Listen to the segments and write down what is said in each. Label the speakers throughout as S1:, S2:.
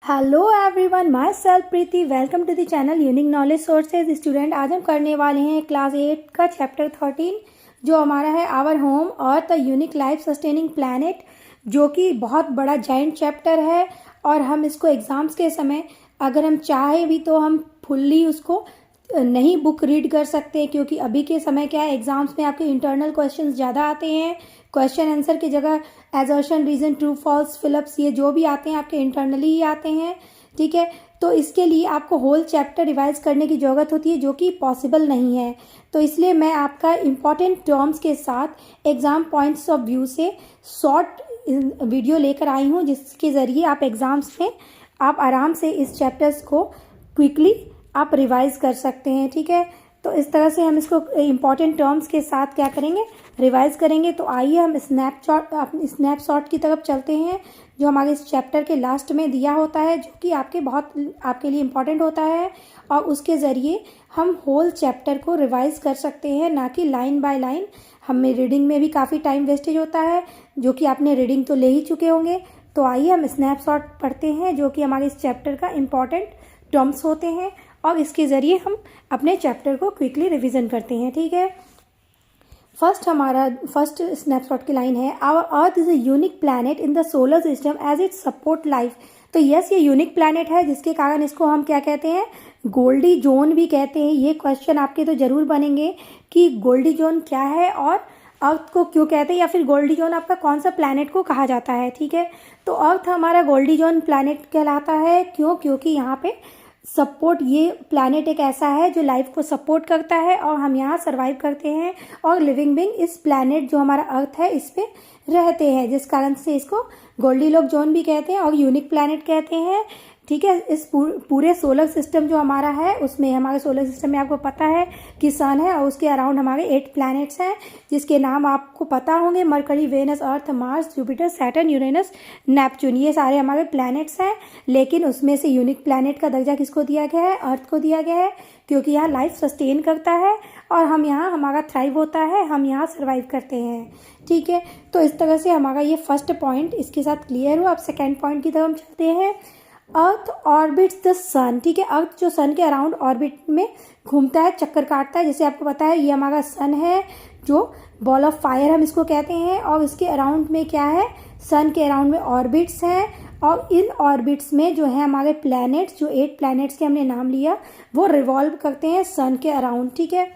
S1: Hello everyone, myself Preeti. Welcome to the channel unique knowledge sources. Student, आज हम करने वाले हैं क्लास 8 का चैप्टर 13 जो हमारा है our home earth, the unique life sustaining planet, जो कि बहुत बड़ा जाइंट चैप्टर है। और हम इसको एग्ज़ाम्स के समय अगर हम चाहे भी तो हम फुल्ली उसको नहीं बुक रीड कर सकते, क्योंकि अभी के समय क्या है, एग्जाम्स में आपके इंटरनल क्वेश्चंस ज़्यादा आते हैं। क्वेश्चन आंसर की जगह assertion, reason, true false, fill ups, ये जो भी आते हैं आपके इंटरनली ही आते हैं। ठीक है, तो इसके लिए आपको होल चैप्टर रिवाइज करने की ज़रूरत होती है, जो कि पॉसिबल नहीं है। तो इसलिए मैं आपका इम्पॉर्टेंट टर्म्स के साथ एग्ज़ाम पॉइंट्स ऑफ व्यू से शॉर्ट वीडियो लेकर आई हूँ, जिसके ज़रिए आप एग्ज़ाम्स में आप आराम से इस चैप्टर्स को क्विकली आप रिवाइज कर सकते हैं। ठीक है, तो इस तरह से हम इसको इम्पॉर्टेंट टर्म्स के साथ क्या करेंगे, रिवाइज करेंगे। तो आइए हम स्नैपशॉट की तरफ चलते हैं, जो हमारे इस चैप्टर के लास्ट में दिया होता है, जो कि आपके लिए इम्पॉर्टेंट होता है। और उसके ज़रिए हम होल चैप्टर को रिवाइज कर सकते हैं, ना कि लाइन बाय लाइन। हमें रीडिंग में भी काफ़ी टाइम वेस्टेज होता है, जो कि आपने रीडिंग तो ले ही चुके होंगे। तो आइए हम स्नैपशॉट पढ़ते हैं, जो कि हमारे इस चैप्टर का इम्पॉर्टेंट टर्म्स होते हैं, और इसके ज़रिए हम अपने चैप्टर को क्विकली रिवीजन करते हैं। ठीक है, फर्स्ट स्नैपशॉट की लाइन है, our earth is a unique planet in the solar system as it support life. तो यस, ये यूनिक प्लैनेट है, जिसके कारण इसको हम क्या कहते हैं, गोल्डी जोन भी कहते हैं। ये क्वेश्चन आपके तो ज़रूर बनेंगे कि गोल्डी जोन क्या है और अर्थ को क्यों कहते हैं, या फिर गोल्डी जोन आपका कौन सा प्लैनेट को कहा जाता है। ठीक है, तो अर्थ हमारा गोल्डी जोन प्लैनेट कहलाता है। क्योंकि यहाँ पे सपोर्ट, ये प्लैनेट एक ऐसा है जो लाइफ को सपोर्ट करता है, और हम यहाँ सर्वाइव करते हैं, और लिविंग बीइंग इस प्लैनेट जो हमारा अर्थ है इस पे रहते हैं, जिस कारण से इसको गोल्डीलॉक जोन भी कहते हैं और यूनिक प्लैनेट कहते हैं। ठीक है, इस पूरे सोलर सिस्टम जो हमारा है, उसमें हमारे सोलर सिस्टम में आपको पता है कि सन है, और उसके अराउंड हमारे 8 प्लैनेट्स हैं, जिसके नाम आपको पता होंगे, Mercury, Venus, Earth, Mars, Jupiter, Saturn, Uranus, Neptune. ये सारे हमारे प्लैनेट्स हैं, लेकिन उसमें से यूनिक प्लैनेट का दर्जा किसको दिया गया है, अर्थ को दिया गया है, क्योंकि यहाँ लाइफ सस्टेन करता है, और हम यहाँ हमारा थ्राइव होता है, हम यहाँ सर्वाइव करते हैं। ठीक है, तो इस तरह से हमारा ये फर्स्ट पॉइंट इसके साथ क्लियर हुआ। अब सेकेंड पॉइंट की तरफ हम चलते हैं। अर्थ ऑर्बिट्स द सन। ठीक है, अर्थ जो सन के अराउंड ऑर्बिट में घूमता है, चक्कर काटता है, जैसे आपको पता है ये हमारा सन है, जो बॉल ऑफ फायर हम इसको कहते हैं, और इसके अराउंड में क्या है, सन के अराउंड में ऑर्बिट्स हैं, और इन ऑर्बिट्स में जो है हमारे प्लैनेट्स, जो 8 प्लैनेट्स के हमने नाम लिया, वो रिवॉल्व करते हैं सन के अराउंड। ठीक है,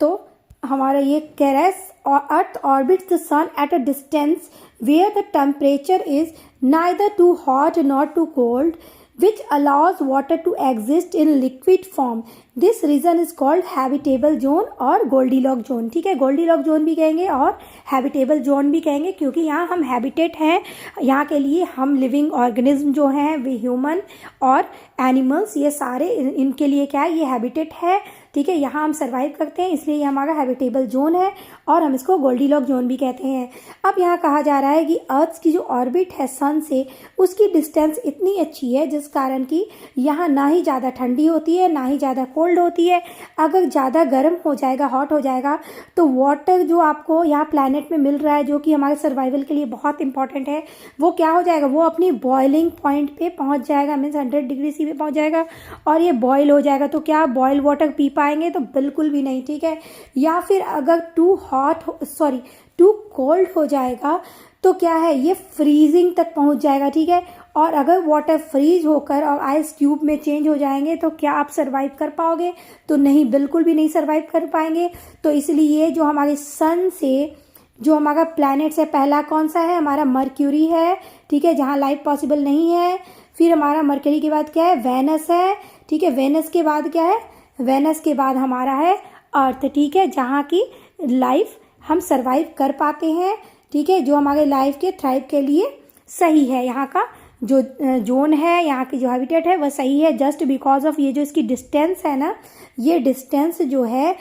S1: तो हमारा ये कह रहा है, earth orbits the sun at a distance where the temperature is neither too hot nor too cold, which allows water to exist in liquid form. This region is called habitable zone और Goldilock zone. ठीक है, Goldilock zone भी कहेंगे और habitable zone भी कहेंगे, क्योंकि यहाँ हम हैबिटेट हैं, यहाँ के लिए हम लिविंग ऑर्गेनिज्म जो हैं, वे ह्यूमन और एनिमल्स, ये सारे इनके लिए क्या है, ये हैबिटेट है। ठीक है, यहाँ हम सर्वाइव करते हैं, इसलिए ये हमारा हैबिटेबल जोन है, और हम इसको गोल्डीलॉक जोन भी कहते हैं। अब यहाँ कहा जा रहा है कि अर्थ की जो ऑर्बिट है सन से, उसकी डिस्टेंस इतनी अच्छी है, जिस कारण कि यहाँ ना ही ज़्यादा ठंडी होती है, ना ही ज़्यादा कोल्ड होती है। अगर ज़्यादा गर्म हो जाएगा, हॉट हो जाएगा, तो वाटर जो आपको यहाँ प्लैनेट में मिल रहा है, जो कि हमारे सर्वाइवल के लिए बहुत इंपॉर्टेंट है, वो क्या हो जाएगा, वो अपनी बॉइलिंग पॉइंट पे पहुँच जाएगा, मीन्स 100 डिग्री सी पे पहुँच जाएगा, और ये बॉयल हो जाएगा। तो क्या बॉयल वाटर पी पाएंगे? तो बिल्कुल भी नहीं। ठीक है, या फिर अगर टू कोल्ड हो जाएगा, तो क्या है, ये फ्रीजिंग तक पहुंच जाएगा। ठीक है, और अगर वाटर फ्रीज होकर और आइस क्यूब में चेंज हो जाएंगे, तो क्या आप सर्वाइव कर पाओगे? तो नहीं, बिल्कुल भी नहीं सर्वाइव कर पाएंगे। तो इसलिए जो हमारे सन से जो हमारा प्लैनेट्स है, पहला कौन सा है, हमारा मर्क्यूरी है। ठीक है, जहाँ लाइफ पॉसिबल नहीं है। फिर हमारा मर्क्यूरी के बाद क्या है, वेनस है। ठीक है, वेनस के बाद क्या है, वेनस के बाद हमारा है अर्थ। ठीक है, जहाँ की लाइफ हम सर्वाइव कर पाते हैं। ठीक है, जो हमारे लाइफ के थ्राइव के लिए सही है, यहाँ का जो जोन है, यहाँ की जो हैबिटेट है, वह सही है, जस्ट बिकॉज ऑफ ये जो इसकी डिस्टेंस है ना, ये डिस्टेंस जो है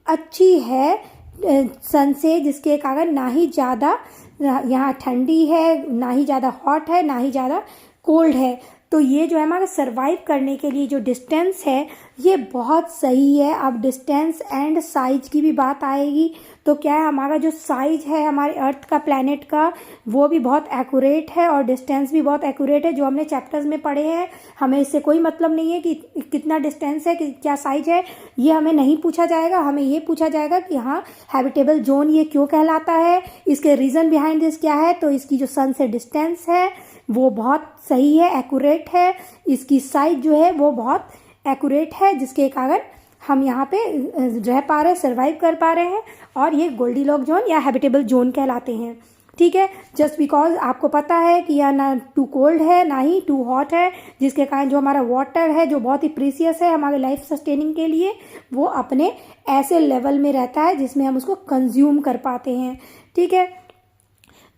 S1: अच्छी है सन से, जिसके कारण ना ही ज़्यादा यहाँ ठंडी है, ना ही ज़्यादा हॉट है, ना ही ज़्यादा कोल्ड है। तो ये जो है हमारा सर्वाइव करने के लिए जो डिस्टेंस है ये बहुत सही है। अब डिस्टेंस एंड साइज की भी बात आएगी तो क्या है, हमारा जो साइज है हमारे अर्थ का, प्लैनेट का, वो भी बहुत एक्यूरेट है और डिस्टेंस भी बहुत एक्यूरेट है। जो हमने चैप्टर्स में पढ़े हैं, हमें इससे कोई मतलब नहीं है कि कितना डिस्टेंस है, कि क्या साइज है, ये हमें नहीं पूछा जाएगा। हमें ये पूछा जाएगा कि हाँ हैबिटेबल जोन ये क्यों कहलाता है, इसके रीज़न बिहाइंड दिस क्या है। तो इसकी जो सन से डिस्टेंस है वो बहुत सही है, एक्यूरेट है। इसकी साइज जो है वो बहुत एक्यूरेट है, जिसके कारण हम यहाँ पे रह पा रहे हैं, सर्वाइव कर पा रहे हैं, और ये गोल्डीलॉक जोन या हैबिटेबल जोन कहलाते हैं। ठीक है, जस्ट बिकॉज आपको पता है कि यह ना टू कोल्ड है ना ही टू हॉट है, जिसके कारण जो हमारा वाटर है जो बहुत ही प्रीसियस है हमारे लाइफ सस्टेनिंग के लिए, वो अपने ऐसे लेवल में रहता है जिसमें हम उसको कंज्यूम कर पाते हैं। ठीक है,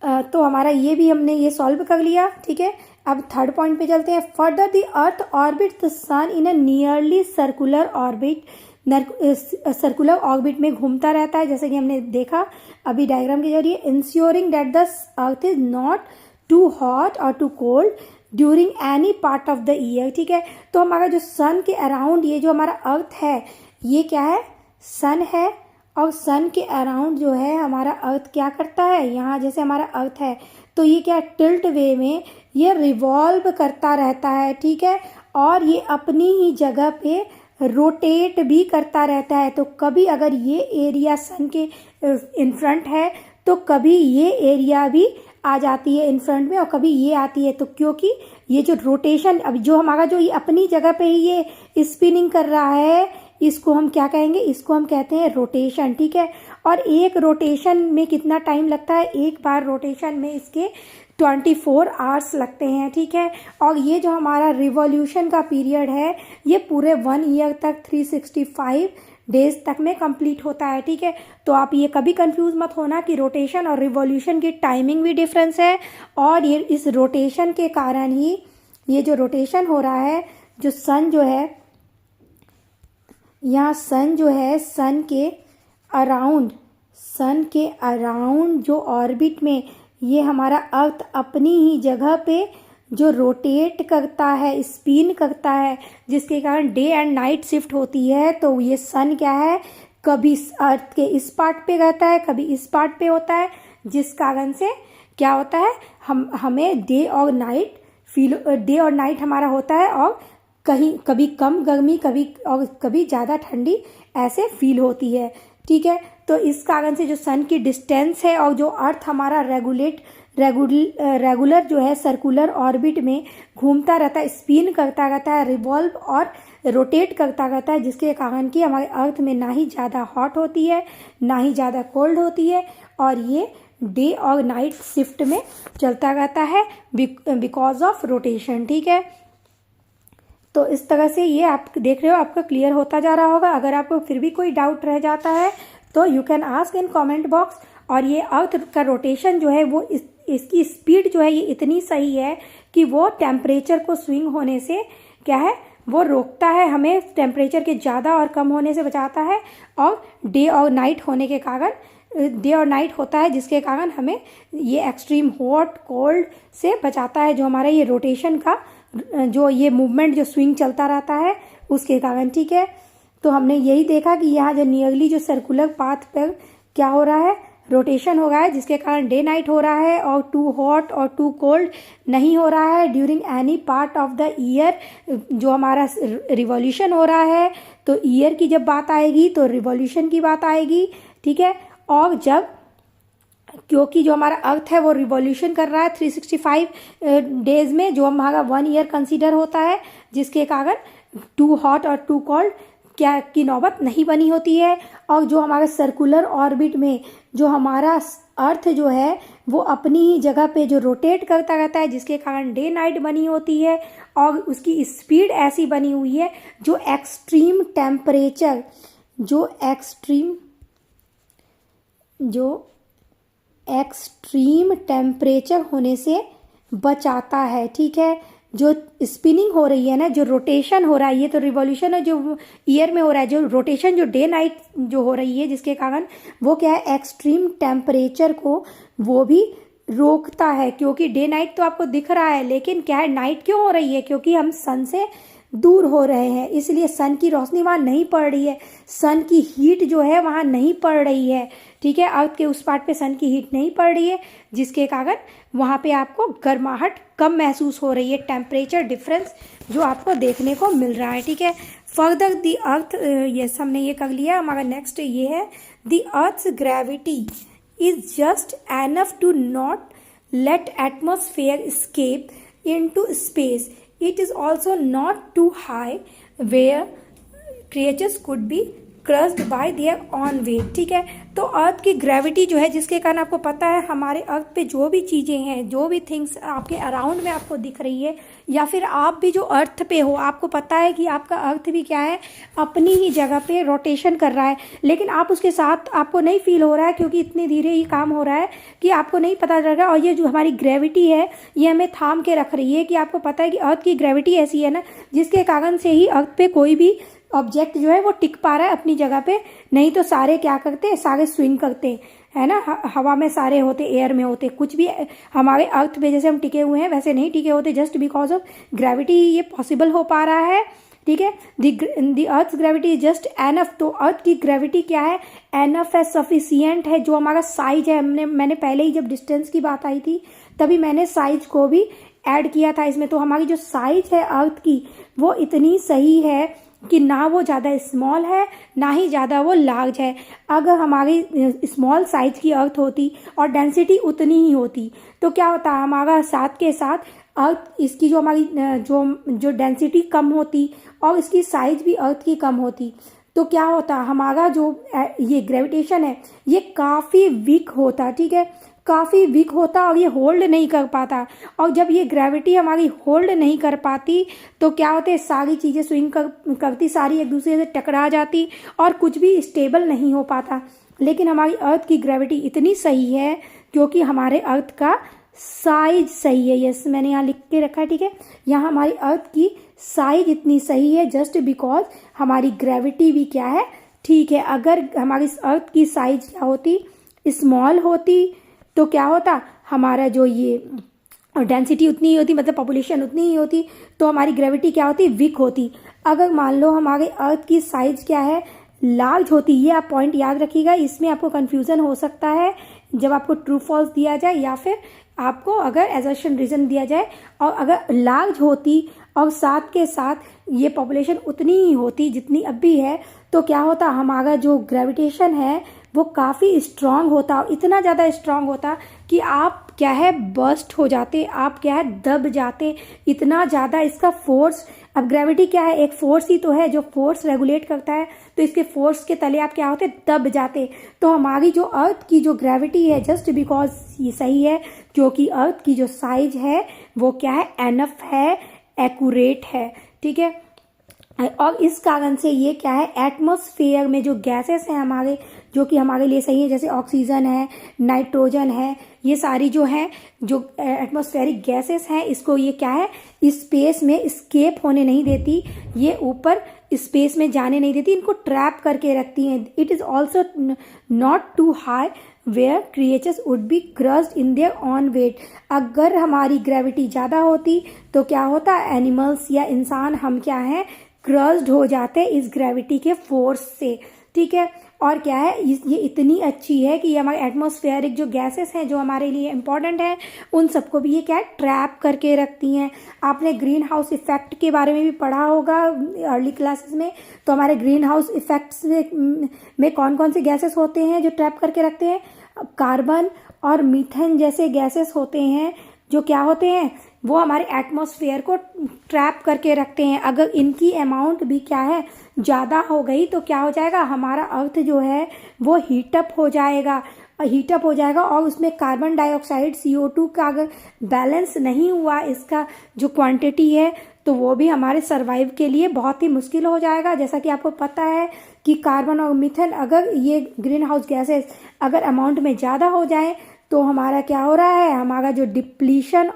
S1: तो हमारा ये भी हमने ये सॉल्व कर लिया। ठीक है, अब थर्ड पॉइंट पे चलते हैं। Further the earth orbit the sun in a nearly circular orbit, circular orbit में घूमता रहता है, जैसे कि हमने देखा अभी डायग्राम के जरिए। Ensuring that the earth is not too hot और too cold during any part of the year. ठीक है, तो हमारा जो सन के अराउंड ये जो हमारा अर्थ है, ये क्या है, सन है, और सन के अराउंड जो है हमारा अर्थ क्या करता है, यहाँ जैसे हमारा अर्थ है तो ये क्या, टिल्ट वे में ये रिवॉल्व करता रहता है। ठीक है, और ये अपनी ही जगह पे रोटेट भी करता रहता है। तो कभी अगर ये एरिया सन के इन फ्रंट है तो कभी ये एरिया भी आ जाती है इन फ्रंट में, और कभी ये आती है। तो क्योंकि ये जो रोटेशन, अब जो हमारा जो ये अपनी जगह पे ही ये स्पिनिंग कर रहा है, इसको हम क्या कहेंगे, इसको हम कहते हैं रोटेशन। ठीक है, और एक रोटेशन में कितना टाइम लगता है, एक बार रोटेशन में इसके 24 आवर्स लगते हैं। ठीक है, और ये जो हमारा रिवॉल्यूशन का पीरियड है ये पूरे 1 ईयर तक 365 डेज तक में कंप्लीट होता है। ठीक है, तो आप ये कभी कंफ्यूज मत होना कि रोटेशन और रिवॉल्यूशन की टाइमिंग भी डिफरेंस है, और ये इस रोटेशन के कारण ही ये जो रोटेशन हो रहा है, जो सन जो है, यहाँ सन जो है, सन के अराउंड जो ऑर्बिट में ये हमारा अर्थ अपनी ही जगह पे जो रोटेट करता है, स्पिन करता है, जिसके कारण डे एंड नाइट शिफ्ट होती है। तो ये सन क्या है, कभी अर्थ के इस पार्ट पे रहता है, कभी इस पार्ट पे होता है, जिस कारण से क्या होता है, हमें डे और नाइट हमारा होता है, और कभी कम गर्मी, कभी ज़्यादा ठंडी ऐसे फील होती है। ठीक है, तो इस कारण से जो सन की डिस्टेंस है और जो अर्थ हमारा रेगुलर जो है सर्कुलर ऑर्बिट में घूमता रहता है, स्पिन करता रहता है, रिवॉल्व और रोटेट करता रहता है, जिसके कारण कि हमारे अर्थ में ना ही ज़्यादा हॉट होती है ना ही ज़्यादा कोल्ड होती है, और ये डे और नाइट शिफ्ट में चलता रहता है बिकॉज ऑफ रोटेशन। ठीक है, तो इस तरह से ये आप देख रहे हो, आपका क्लियर होता जा रहा होगा। अगर आपको फिर भी कोई डाउट रह जाता है तो you can ask in comment box. और ये अर्थ का रोटेशन जो है वो इसकी स्पीड जो है ये इतनी सही है कि वो टेम्परेचर को स्विंग होने से क्या है, वो रोकता है, हमें टेम्परेचर के ज़्यादा और कम होने से बचाता है, और डे और नाइट होने के कारण डे और नाइट होता है, जिसके कारण हमें ये एक्सट्रीम हॉट कोल्ड से बचाता है, जो हमारा ये रोटेशन का जो ये मूवमेंट जो स्विंग चलता रहता है उसके कारण। ठीक है, तो हमने यही देखा कि यहाँ जो नियरली जो सर्कुलर पाथ पर क्या हो रहा है, रोटेशन हो रहा है, जिसके कारण डे नाइट हो रहा है, और टू हॉट और टू कोल्ड नहीं हो रहा है during any part of the year. जो हमारा रिवॉल्यूशन हो रहा है, तो ईयर की जब बात आएगी तो रिवॉल्यूशन की बात आएगी। ठीक है, और जब क्योंकि जो हमारा अर्थ है वो रिवॉल्यूशन कर रहा है 365 डेज में, जो हमारा 1 ईयर कंसीडर होता है, जिसके कारण टू हॉट और टू कोल्ड क्या की नौबत नहीं बनी होती है। और जो हमारा सर्कुलर ऑर्बिट में जो हमारा अर्थ जो है वो अपनी ही जगह पे जो रोटेट करता रहता है, जिसके कारण डे नाइट बनी होती है, और उसकी स्पीड ऐसी बनी हुई है जो एक्सट्रीम टेम्परेचर होने से बचाता है। ठीक है, जो स्पिनिंग हो रही है ना, जो रोटेशन हो रहा है, ये तो रिवॉल्यूशन है जो ईयर में हो रहा है, जो रोटेशन जो डे नाइट जो हो रही है, जिसके कारण वो क्या है, एक्सट्रीम टेम्परेचर को वो भी रोकता है, क्योंकि डे नाइट तो आपको दिख रहा है, लेकिन क्या है, नाइट क्यों हो रही है, क्योंकि हम सन से दूर हो रहे हैं, इसलिए सन की रोशनी वहाँ नहीं पड़ रही है, सन की हीट जो है वहाँ नहीं पड़ रही है। ठीक है, अर्थ के उस पार्ट पे सन की हीट नहीं पड़ रही है, जिसके कारण वहाँ पे आपको गर्माहट कम महसूस हो रही है, टेम्परेचर डिफरेंस जो आपको देखने को मिल रहा है। ठीक है, फर्दर द अर्थ, यस हमने ये कर लिया। हमारा नेक्स्ट ये है, the earth's gravity is just enough to not let atmosphere escape into space. It is also not too high where creatures could be crushed by their own weight। ठीक है, तो अर्थ की ग्रेविटी जो है, जिसके कारण आपको पता है हमारे अर्थ पे जो भी चीज़ें हैं, जो भी थिंग्स आपके अराउंड में आपको दिख रही है, या फिर आप भी जो अर्थ पे हो, आपको पता है कि आपका अर्थ भी क्या है, अपनी ही जगह पे रोटेशन कर रहा है, लेकिन आप उसके साथ आपको नहीं फील हो रहा है, क्योंकि इतनी धीरे ही काम हो रहा है कि आपको नहीं पता चल रहा है। और ये जो हमारी ग्रेविटी है, ये हमें थाम के रख रही है, कि आपको पता है कि अर्थ की ग्रेविटी ऐसी है ना, जिसके कारण से ही अर्थ पे कोई भी ऑब्जेक्ट जो है वो टिक पा रहा है अपनी जगह पे, नहीं तो सारे क्या करते हैं, सारे स्विंग करते हैं ना, हवा में सारे होते, एयर में होते, कुछ भी हमारे अर्थ पे जैसे हम टिके हुए हैं वैसे नहीं टिके होते, जस्ट बिकॉज ऑफ ग्रेविटी ये पॉसिबल हो पा रहा है। ठीक है, the earth gravity is just enough, तो अर्थ की ग्रेविटी क्या है, एनफ है, सफिशियंट है। जो हमारा साइज है, मैंने पहले ही जब डिस्टेंस की बात आई थी तभी मैंने साइज को भी ऐड किया था इसमें, तो हमारी जो साइज है अर्थ की वो इतनी सही है कि ना वो ज़्यादा स्मॉल है ना ही ज़्यादा वो लार्ज है। अगर हमारी स्मॉल साइज की अर्थ होती और डेंसिटी उतनी ही होती तो क्या होता, हमारा साथ के साथ अर्थ, इसकी जो हमारी जो डेंसिटी कम होती और इसकी साइज भी अर्थ की कम होती, तो क्या होता, हमारा जो ये ग्रेविटेशन है ये काफ़ी वीक होता। ठीक है, काफ़ी वीक होता और ये होल्ड नहीं कर पाता, और जब ये ग्रेविटी हमारी होल्ड नहीं कर पाती तो क्या होते, सारी चीज़ें स्विंग करती, सारी एक दूसरे से टकरा जाती और कुछ भी स्टेबल नहीं हो पाता। लेकिन हमारी अर्थ की ग्रेविटी इतनी सही है क्योंकि हमारे अर्थ का साइज सही है। यस, मैंने यहाँ लिख के रखा है। ठीक है, यहाँ हमारी अर्थ की साइज इतनी सही है जस्ट बिकॉज हमारी ग्रेविटी भी क्या है, ठीक है। अगर हमारी अर्थ की साइज क्या होती, स्मॉल होती, तो क्या होता, हमारा जो ये डेंसिटी उतनी ही होती, मतलब पॉपुलेशन उतनी ही होती, तो हमारी ग्रेविटी क्या होती, वीक होती। अगर मान लो हमारे अर्थ की साइज क्या है, लार्ज होती, ये आप पॉइंट याद रखिएगा, इसमें आपको कंफ्यूजन हो सकता है जब आपको ट्रू फॉल्स दिया जाए या फिर आपको अगर एजर्शन रीजन दिया जाए। और अगर लार्ज होती और साथ के साथ ये पॉपुलेशन उतनी ही होती जितनी अब भी है, तो क्या होता, हमारा जो ग्रेविटेशन है वो काफ़ी स्ट्रांग होता, और इतना ज़्यादा स्ट्रांग होता कि आप क्या है बर्स्ट हो जाते, आप क्या है दब जाते, इतना ज़्यादा इसका फोर्स। अब ग्रेविटी क्या है, एक फोर्स ही तो है जो फोर्स रेगुलेट करता है, तो इसके फोर्स के तले आप क्या होते, दब जाते। तो हमारी जो अर्थ की जो ग्रेविटी है जस्ट बिकॉज ये सही है क्योंकि अर्थ की जो साइज है वो क्या है, एनफ है, एक्यूरेट है। ठीक है, और इस कारण से ये क्या है, एटमॉस्फेयर में जो गैसेस हैं हमारे, जो कि हमारे लिए सही है, जैसे ऑक्सीजन है, नाइट्रोजन है, ये सारी जो हैं जो एटमॉस्फेरिक गैसेस हैं, इसको ये क्या है, स्पेस में स्केप होने नहीं देती, ये ऊपर स्पेस में जाने नहीं देती, इनको ट्रैप करके रखती हैं। It is also not too high where creatures would be crushed in their own weight. अगर हमारी ग्रेविटी ज़्यादा होती तो क्या होता, एनिमल्स या इंसान हम क्या हैं, क्रस्ड हो जाते इस ग्रेविटी के फोर्स से। ठीक है, और क्या है, ये इतनी अच्छी है कि ये हमारे एटमॉस्फेरिक जो गैसेस हैं जो हमारे लिए इंपॉर्टेंट हैं, उन सबको भी ये क्या है, ट्रैप करके रखती हैं। आपने ग्रीन हाउस इफेक्ट के बारे में भी पढ़ा होगा अर्ली क्लासेस में, तो हमारे ग्रीन हाउस इफेक्ट्स में कौन कौन से गैसेस होते हैं जो ट्रैप करके रखते हैं, कार्बन और मीथेन जैसे गैसेस होते हैं जो क्या होते हैं, वो हमारे एटमॉस्फेयर को ट्रैप करके रखते हैं। अगर इनकी अमाउंट भी क्या है, ज़्यादा हो गई तो क्या हो जाएगा, हमारा अर्थ जो है वो हीटअप हो जाएगा, और उसमें कार्बन डाइऑक्साइड CO2 का अगर बैलेंस नहीं हुआ, इसका जो क्वांटिटी है, तो वो भी हमारे सर्वाइव के लिए बहुत ही मुश्किल हो जाएगा। जैसा कि आपको पता है कि कार्बन और मीथेन, अगर ये ग्रीन हाउस गैसेस अगर अमाउंट में ज़्यादा हो जाए तो हमारा क्या हो रहा है, हमारा जो डिप्लीशन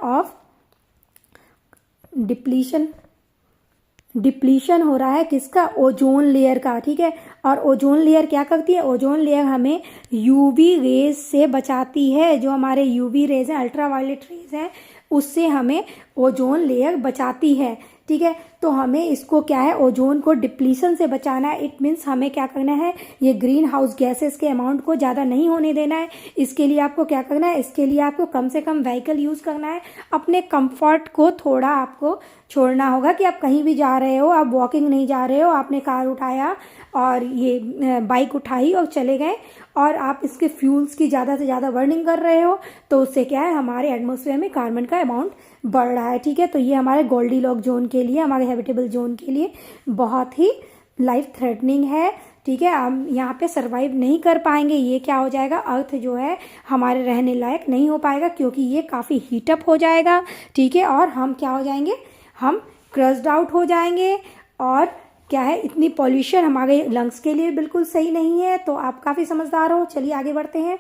S1: डिप्लीशन हो रहा है किसका, ओजोन लेयर का, ठीक है। और ओजोन लेयर क्या करती है, ओजोन लेयर हमें यूवी रेज से बचाती है, जो हमारे यूवी रेज हैं, अल्ट्रावायलेट रेज हैं, उससे हमें ओजोन लेयर बचाती है, ठीक है। तो हमें इसको क्या है, ओजोन को डिप्लीशन से बचाना है। इट मीन्स हमें क्या करना है, ये ग्रीन हाउस गैसेस के अमाउंट को ज़्यादा नहीं होने देना है। इसके लिए आपको क्या करना है, इसके लिए आपको कम से कम व्हीकल यूज़ करना है। अपने कंफर्ट को थोड़ा आपको छोड़ना होगा कि आप कहीं भी जा रहे हो, आप वॉकिंग नहीं जा रहे हो, आपने कार उठाया और ये बाइक उठाई और चले गए और आप इसके फ्यूल्स की ज़्यादा से ज़्यादा बर्निंग कर रहे हो, तो उससे क्या है, हमारे एटमॉस्फेयर में कार्बन का अमाउंट बढ़ रहा है, ठीक है। तो ये हमारे गोल्डीलॉक जोन के लिए, हमारे हैबिटेबल जोन के लिए बहुत ही लाइफ थ्रेटनिंग है, ठीक है। हम यहाँ पे सरवाइव नहीं कर पाएंगे। ये क्या हो जाएगा, अर्थ जो है हमारे रहने लायक नहीं हो पाएगा, क्योंकि ये काफ़ी हीटअप हो जाएगा, ठीक है। और हम क्या हो जाएंगे, हम क्रस्ड आउट हो जाएंगे। और क्या है, इतनी पॉल्यूशन हमारे लंग्स के लिए बिल्कुल सही नहीं है। तो आप काफ़ी समझदार हो। चलिए आगे बढ़ते हैं।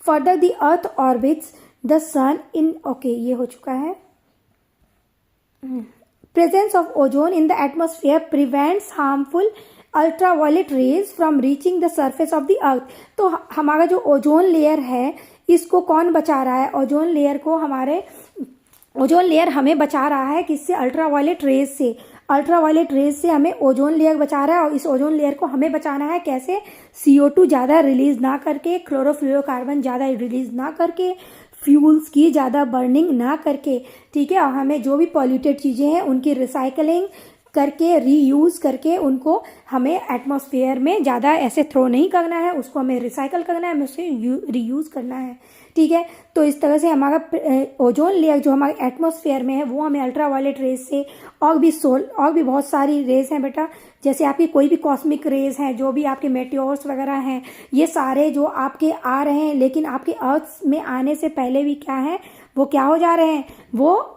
S1: Further the earth orbits the sun in, okay ये हो चुका है। Presence of ozone in the atmosphere prevents harmful ultraviolet rays from reaching the surface of the earth. तो हमारा जो ओजोन लेयर है, इसको कौन बचा रहा है, ओजोन लेयर को हमारे ओजोन लेयर हमें बचा रहा है किससे, अल्ट्रावायलेट रेज से। अल्ट्रावायलेट रेज से हमें ओजोन लेयर बचा रहा है। और इस ओजोन लेयर को हमें बचाना है कैसे, CO2 ज़्यादा रिलीज ना करके, क्लोरोफ्लोरोकार्बन ज़्यादा रिलीज ना करके, फ्यूल्स की ज़्यादा बर्निंग ना करके, ठीक है। और हमें जो भी पॉल्यूटेड चीज़ें हैं उनकी रिसाइकलिंग करके, रीयूज़ करके, उनको हमें एटमॉस्फेयर में ज़्यादा ऐसे थ्रो नहीं करना है, उसको हमें रिसाइकल करना है, हमें उसे रीयूज़ करना है, ठीक है। तो इस तरह से हमारा ओजोन लेयर जो हमारे एटमॉस्फेयर में है, वो हमें अल्ट्रावायलेट रेज से, और भी बहुत सारी रेज हैं बेटा, जैसे आपकी कोई भी कॉस्मिक रेज हैं, जो भी आपके मेटियोर्स वगैरह हैं, ये सारे जो आपके आ रहे हैं, लेकिन आपके अर्थ में आने से पहले भी क्या है, वो क्या हो जा रहे हैं, वो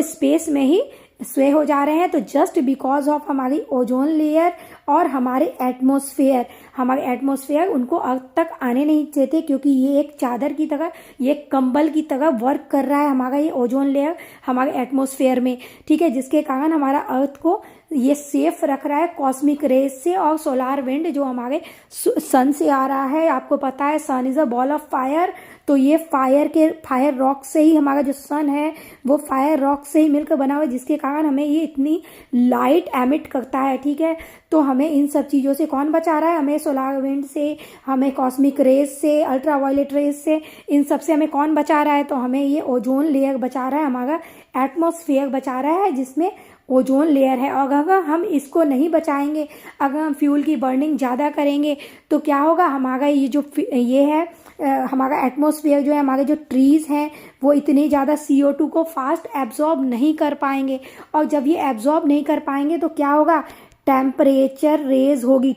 S1: स्पेस में ही स्वे हो जा रहे हैं। तो जस्ट बिकॉज ऑफ हमारी ओजोन लेयर और हमारे एटमॉस्फेयर उनको अर्थ तक आने नहीं देते, क्योंकि ये एक चादर की तरह, ये एक कंबल की तरह वर्क कर रहा है हमारा ये ओजोन लेयर हमारे एटमॉस्फेयर में, ठीक है। जिसके कारण हमारा अर्थ को ये सेफ रख रहा है कॉस्मिक रेज से और सोलार विंड जो हमारे सन से आ रहा है। आपको पता है sun is a ball of fire, तो ये फायर रॉक से ही, हमारा जो सन है वो फायर रॉक से ही मिलकर बना हुआ है, जिसके कारण हमें ये इतनी लाइट एमिट करता है, ठीक है। तो हमें इन सब चीज़ों से कौन बचा रहा है, हमें सोलार विंड से, हमें कॉस्मिक रेज से, अल्ट्रावायलेट रेज से, इन सब से हमें कौन बचा रहा है, तो हमें ये ओजोन लेयर बचा रहा है, हमारा एटमॉस्फेयर बचा रहा है जिसमें ओजोन लेयर है। और अगर हम इसको नहीं बचाएंगे, अगर हम फ्यूल की बर्निंग ज़्यादा करेंगे, तो क्या होगा, हमारा ये है हमारा एटमॉस्फेयर जो है, हमारे जो ट्रीज़ हैं वो इतनी ज़्यादा CO2 को फास्ट एब्जॉर्ब नहीं कर पाएंगे। और जब ये एब्जॉर्ब नहीं कर पाएंगे तो क्या होगा, टेम्परेचर रेज होगी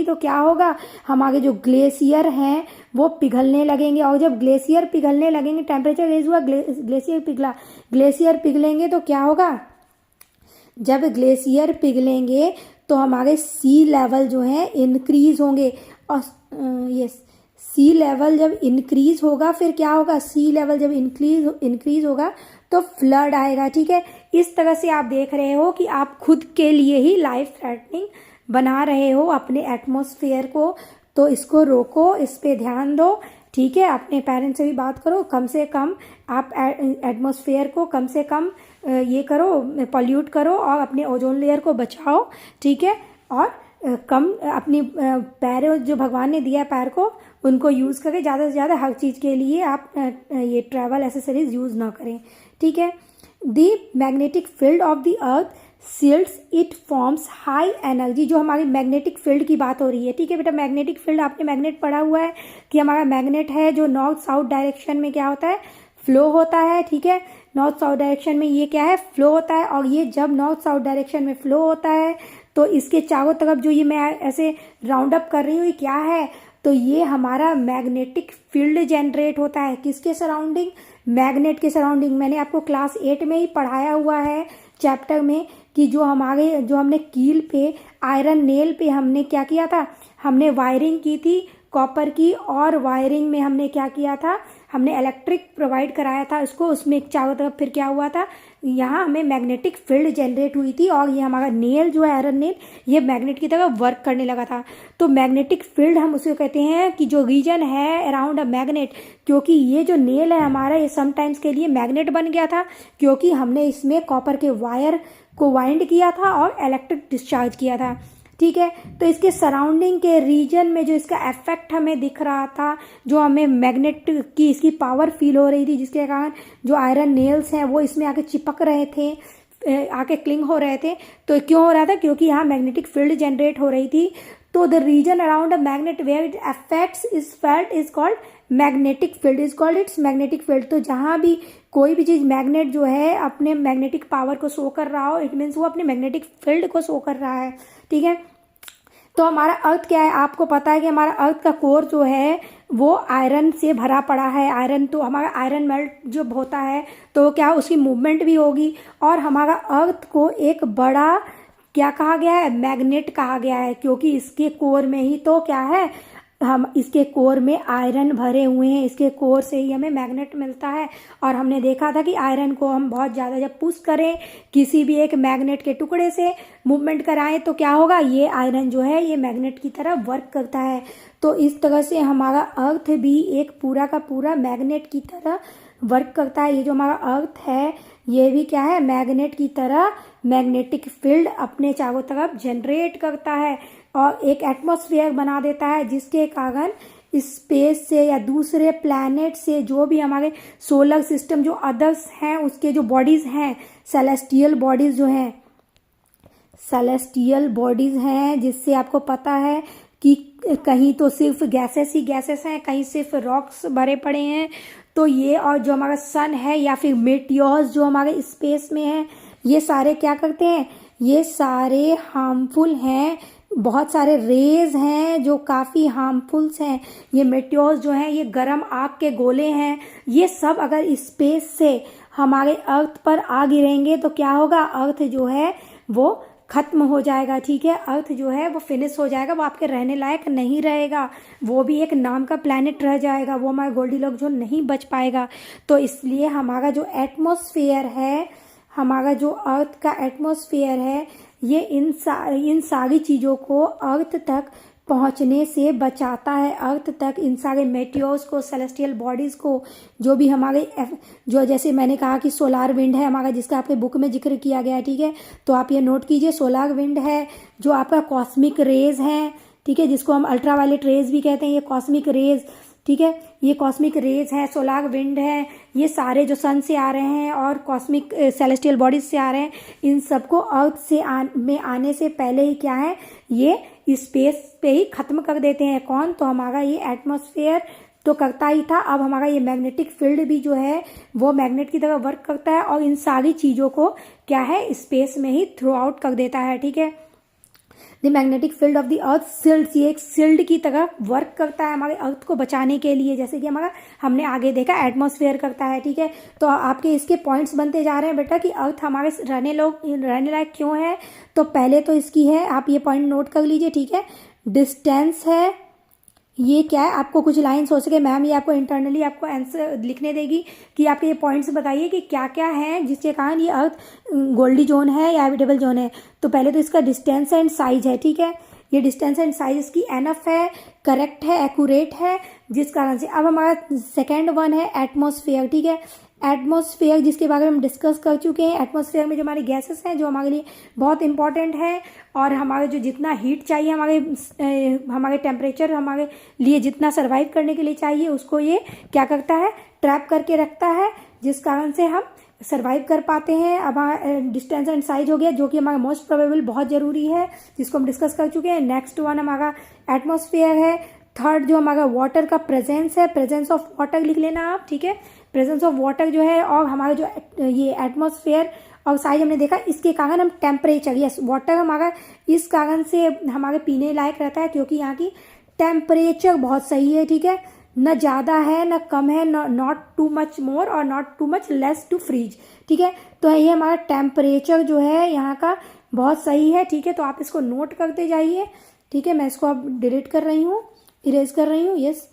S1: तो क्या होगा, हमारे जो ग्लेशियर हैं वो पिघलने लगेंगे। और जब ग्लेशियर पिघलने लगेंगे, टेम्परेचर रेज हुआ, ग्लेशियर पिघलेंगे तो क्या होगा, जब ग्लेशियर पिघलेंगे तो हमारे सी लेवल जो है इंक्रीज होंगे। और सी लेवल जब इंक्रीज होगा, फिर क्या होगा, सी लेवल जब इंक्रीज होगा तो फ्लड आएगा, ठीक है। इस तरह से आप देख रहे हो कि आप खुद के लिए ही लाइफ थ्रेटनिंग बना रहे हो अपने एटमॉस्फेयर को। तो इसको रोको, इस पे ध्यान दो, ठीक है। अपने पेरेंट्स से भी बात करो, कम से कम आप एटमॉस्फेयर को कम से कम ये करो, पॉल्यूट करो और अपने ओजोन लेयर को बचाओ, ठीक है। और कम अपनी पैर जो भगवान ने दिया है पैर को, उनको यूज़ करें ज़्यादा से ज़्यादा। हर चीज़ के लिए आप ये ट्रैवल एसेसरीज यूज़ ना करें, ठीक है। The magnetic field of the earth shields it forms high energy. जो हमारी मैग्नेटिक फील्ड की बात हो रही है, ठीक है बेटा। मैग्नेटिक फील्ड, आपने मैग्नेट पढ़ा हुआ है कि हमारा मैग्नेट है जो नॉर्थ साउथ डायरेक्शन में क्या होता है, फ्लो होता है, ठीक है। नॉर्थ साउथ डायरेक्शन में ये क्या है, फ्लो होता है। और ये जब नॉर्थ साउथ डायरेक्शन में फ्लो होता है तो इसके चारों तरफ जो ये मैं ऐसे राउंड अप कर रही हूँ, ये क्या है, तो ये हमारा मैग्नेटिक फील्ड जनरेट होता है। किसके सराउंडिंग, मैग्नेट के सराउंडिंग। मैंने आपको क्लास 8 में ही पढ़ाया हुआ है चैप्टर में कि जो हमने कील पे, आयरन नेल पे हमने क्या किया था, हमने वायरिंग की थी कॉपर की, और वायरिंग में हमने क्या किया था, हमने इलेक्ट्रिक प्रोवाइड कराया था उसको। उसमें चारों तरफ फिर क्या हुआ था, यहाँ हमें मैग्नेटिक फील्ड जनरेट हुई थी और ये हमारा नेल जो है आयरन नेल ये मैग्नेट की तरह वर्क करने लगा था। तो मैग्नेटिक फील्ड हम उसे कहते हैं कि जो रीजन है अराउंड अ मैग्नेट, क्योंकि ये जो नेल है हमारा ये समटाइम्स के लिए मैग्नेट बन गया था क्योंकि हमने इसमें कॉपर के वायर को वाइंड किया था और इलेक्ट्रिक डिस्चार्ज किया था। ठीक है, तो इसके सराउंडिंग के रीजन में जो इसका इफेक्ट हमें दिख रहा था, जो हमें मैग्नेट की इसकी पावर फील हो रही थी, जिसके कारण जो आयरन नेल्स हैं वो इसमें आके चिपक रहे थे, आके क्लिंग हो रहे थे। तो क्यों हो रहा था? क्योंकि यहाँ मैग्नेटिक फील्ड जनरेट हो रही थी। तो the reason around a magnet where it affects is felt is called magnetic field, is called its magnetic field. तो जहाँ भी कोई भी चीज़ मैग्नेट जो है अपने मैग्नेटिक पावर को शो कर रहा हो, इट मीन्स वो अपने मैग्नेटिक फील्ड को शो कर रहा है। ठीक है, तो हमारा अर्थ क्या है? आपको पता है कि हमारा अर्थ का कोर जो है वो आयरन से भरा पड़ा है। आयरन, तो हमारा आयरन मेल्ट जब होता है तो क्या उसकी मूवमेंट भी होगी, और हमारा अर्थ को एक बड़ा क्या कहा गया है? मैग्नेट कहा गया है, क्योंकि इसके कोर में ही तो क्या है, हम इसके कोर में आयरन भरे हुए हैं, इसके कोर से ही हमें मैग्नेट मिलता है। और हमने देखा था कि आयरन को हम बहुत ज़्यादा जब पुश करें किसी भी एक मैग्नेट के टुकड़े से मूवमेंट कराएं तो क्या होगा, ये आयरन जो है ये मैग्नेट की तरह वर्क करता है। तो इस तरह से हमारा अर्थ भी एक पूरा का पूरा मैग्नेट की तरह वर्क करता है। ये जो हमारा अर्थ है ये भी क्या है, मैग्नेट की तरह मैग्नेटिक फील्ड अपने चारों तरफ जनरेट करता है और एक एटमॉस्फेयर बना देता है, जिसके कारण स्पेस से या दूसरे प्लैनेट से जो भी हमारे सोलर सिस्टम जो अदर्स हैं उसके जो बॉडीज़ हैं, सेलेस्टियल बॉडीज़ जो हैं, सेलेस्टियल बॉडीज़ हैं, जिससे आपको पता है कि कहीं तो सिर्फ गैसेस ही गैसेस हैं, कहीं सिर्फ रॉक्स भरे पड़े हैं। तो ये और जो हमारा सन है या फिर मेटियोर्स जो हमारे स्पेस में है, ये सारे क्या करते हैं, ये सारे हार्मफुल हैं। बहुत सारे रेज हैं जो काफ़ी हार्मफुल्स हैं। ये मेटियोर्स जो हैं ये गर्म आग के गोले हैं। ये सब अगर स्पेस से हमारे अर्थ पर आ गिरेंगे तो क्या होगा, अर्थ जो है वो खत्म हो जाएगा। ठीक है, अर्थ जो है वो फिनिश हो जाएगा, वो आपके रहने लायक नहीं रहेगा, वो भी एक नाम का प्लैनेट रह जाएगा, वो हमारा गोल्डीलॉक जो नहीं बच पाएगा। तो इसलिए हमारा जो एटमॉस्फेयर है, हमारा जो अर्थ का एटमॉस्फेयर है, ये इन सारी चीज़ों को अर्थ तक पहुंचने से बचाता है। अर्थ तक इन सारे मेटियोर्स को, सेलेस्टियल बॉडीज़ को, जो भी हमारे जो जैसे मैंने कहा कि सोलार विंड है हमारा, जिसका आपके बुक में जिक्र किया गया है। ठीक है, तो आप ये नोट कीजिए, सोलार विंड है जो आपका कॉस्मिक रेज है। ठीक है, जिसको हम अल्ट्रावायलेट रेज भी कहते हैं, ये कॉस्मिक रेज। ठीक है, ये कॉस्मिक रेज है, सोलार विंड है, ये सारे जो सन से आ रहे हैं और कॉस्मिक सेलेस्टियल बॉडीज से आ रहे हैं, इन सबको अर्थ से में आने से पहले ही क्या है, ये स्पेस पे ही खत्म कर देते हैं। कौन? तो हमारा ये एटमॉस्फेयर तो करता ही था। अब हमारा ये मैग्नेटिक फील्ड भी जो है वो मैग्नेट की तरह वर्क करता है और इन सारी चीज़ों को क्या है, स्पेस में ही थ्रू आउट कर देता है। ठीक है, the magnetic field of the earth shields, ये एक शील्ड की तरह वर्क करता है हमारे अर्थ को बचाने के लिए, जैसे कि हमारा हमने आगे देखा एटमॉस्फेयर करता है। ठीक है, तो आपके इसके पॉइंट्स बनते जा रहे हैं बेटा कि अर्थ हमारे रहने लायक क्यों है। तो पहले तो इसकी है, आप ये पॉइंट नोट कर लीजिए। ठीक है, डिस्टेंस है, ये क्या है, आपको कुछ लाइन्स हो सके मैम ये आपको इंटरनली आपको आंसर लिखने देगी कि आपके ये पॉइंट्स बताइए कि क्या क्या है जिसके कारण ये अर्थ गोल्डी जोन है या हैबिटेबल जोन है। तो पहले तो इसका डिस्टेंस एंड साइज है। ठीक है, ये डिस्टेंस एंड साइज इसकी एनफ है, करेक्ट है, एक्यूरेट है, जिस कारण से अब हमारा सेकेंड वन है एटमॉस्फेयर। ठीक है, एटमॉस्फेयर जिसके बारे में हम डिस्कस कर चुके हैं। एटमॉस्फेयर में जो हमारी गैसेस हैं जो हमारे लिए बहुत इंपॉर्टेंट है और हमारे जो जितना हीट चाहिए हमारे टेम्परेचर हमारे लिए जितना सर्वाइव करने के लिए चाहिए उसको ये क्या करता है, ट्रैप करके रखता है, जिस कारण से हम सर्वाइव कर पाते हैं। अब डिस्टेंस एंड साइज हो गया जो कि हमारा मोस्ट प्रोबेबल बहुत ज़रूरी है, जिसको हम डिस्कस कर चुके हैं। नेक्स्ट वन हमारा एटमॉस्फेयर है। थर्ड जो हमारा वाटर का प्रेजेंस है, प्रेजेंस ऑफ वाटर लिख लेना आप। ठीक है, प्रेजेंस ऑफ वाटर जो है और हमारा जो ये एटमॉस्फेयर और साइज हमने देखा, इसके कारण हम टेम्परेचर, यस वाटर हमारा इस कारण से हमारे पीने लायक रहता है क्योंकि यहाँ की टेम्परेचर बहुत सही है। ठीक है, न ज़्यादा है न कम है, नॉट टू मच मोर और not too much less to freeze. ठीक है, तो ये हमारा टेम्परेचर जो है यहाँ का बहुत सही है। ठीक है, तो आप इसको नोट करते जाइए। ठीक है, मैं इसको अब डिलीट कर रही हूँ, इरेज कर रही हूँ। यस,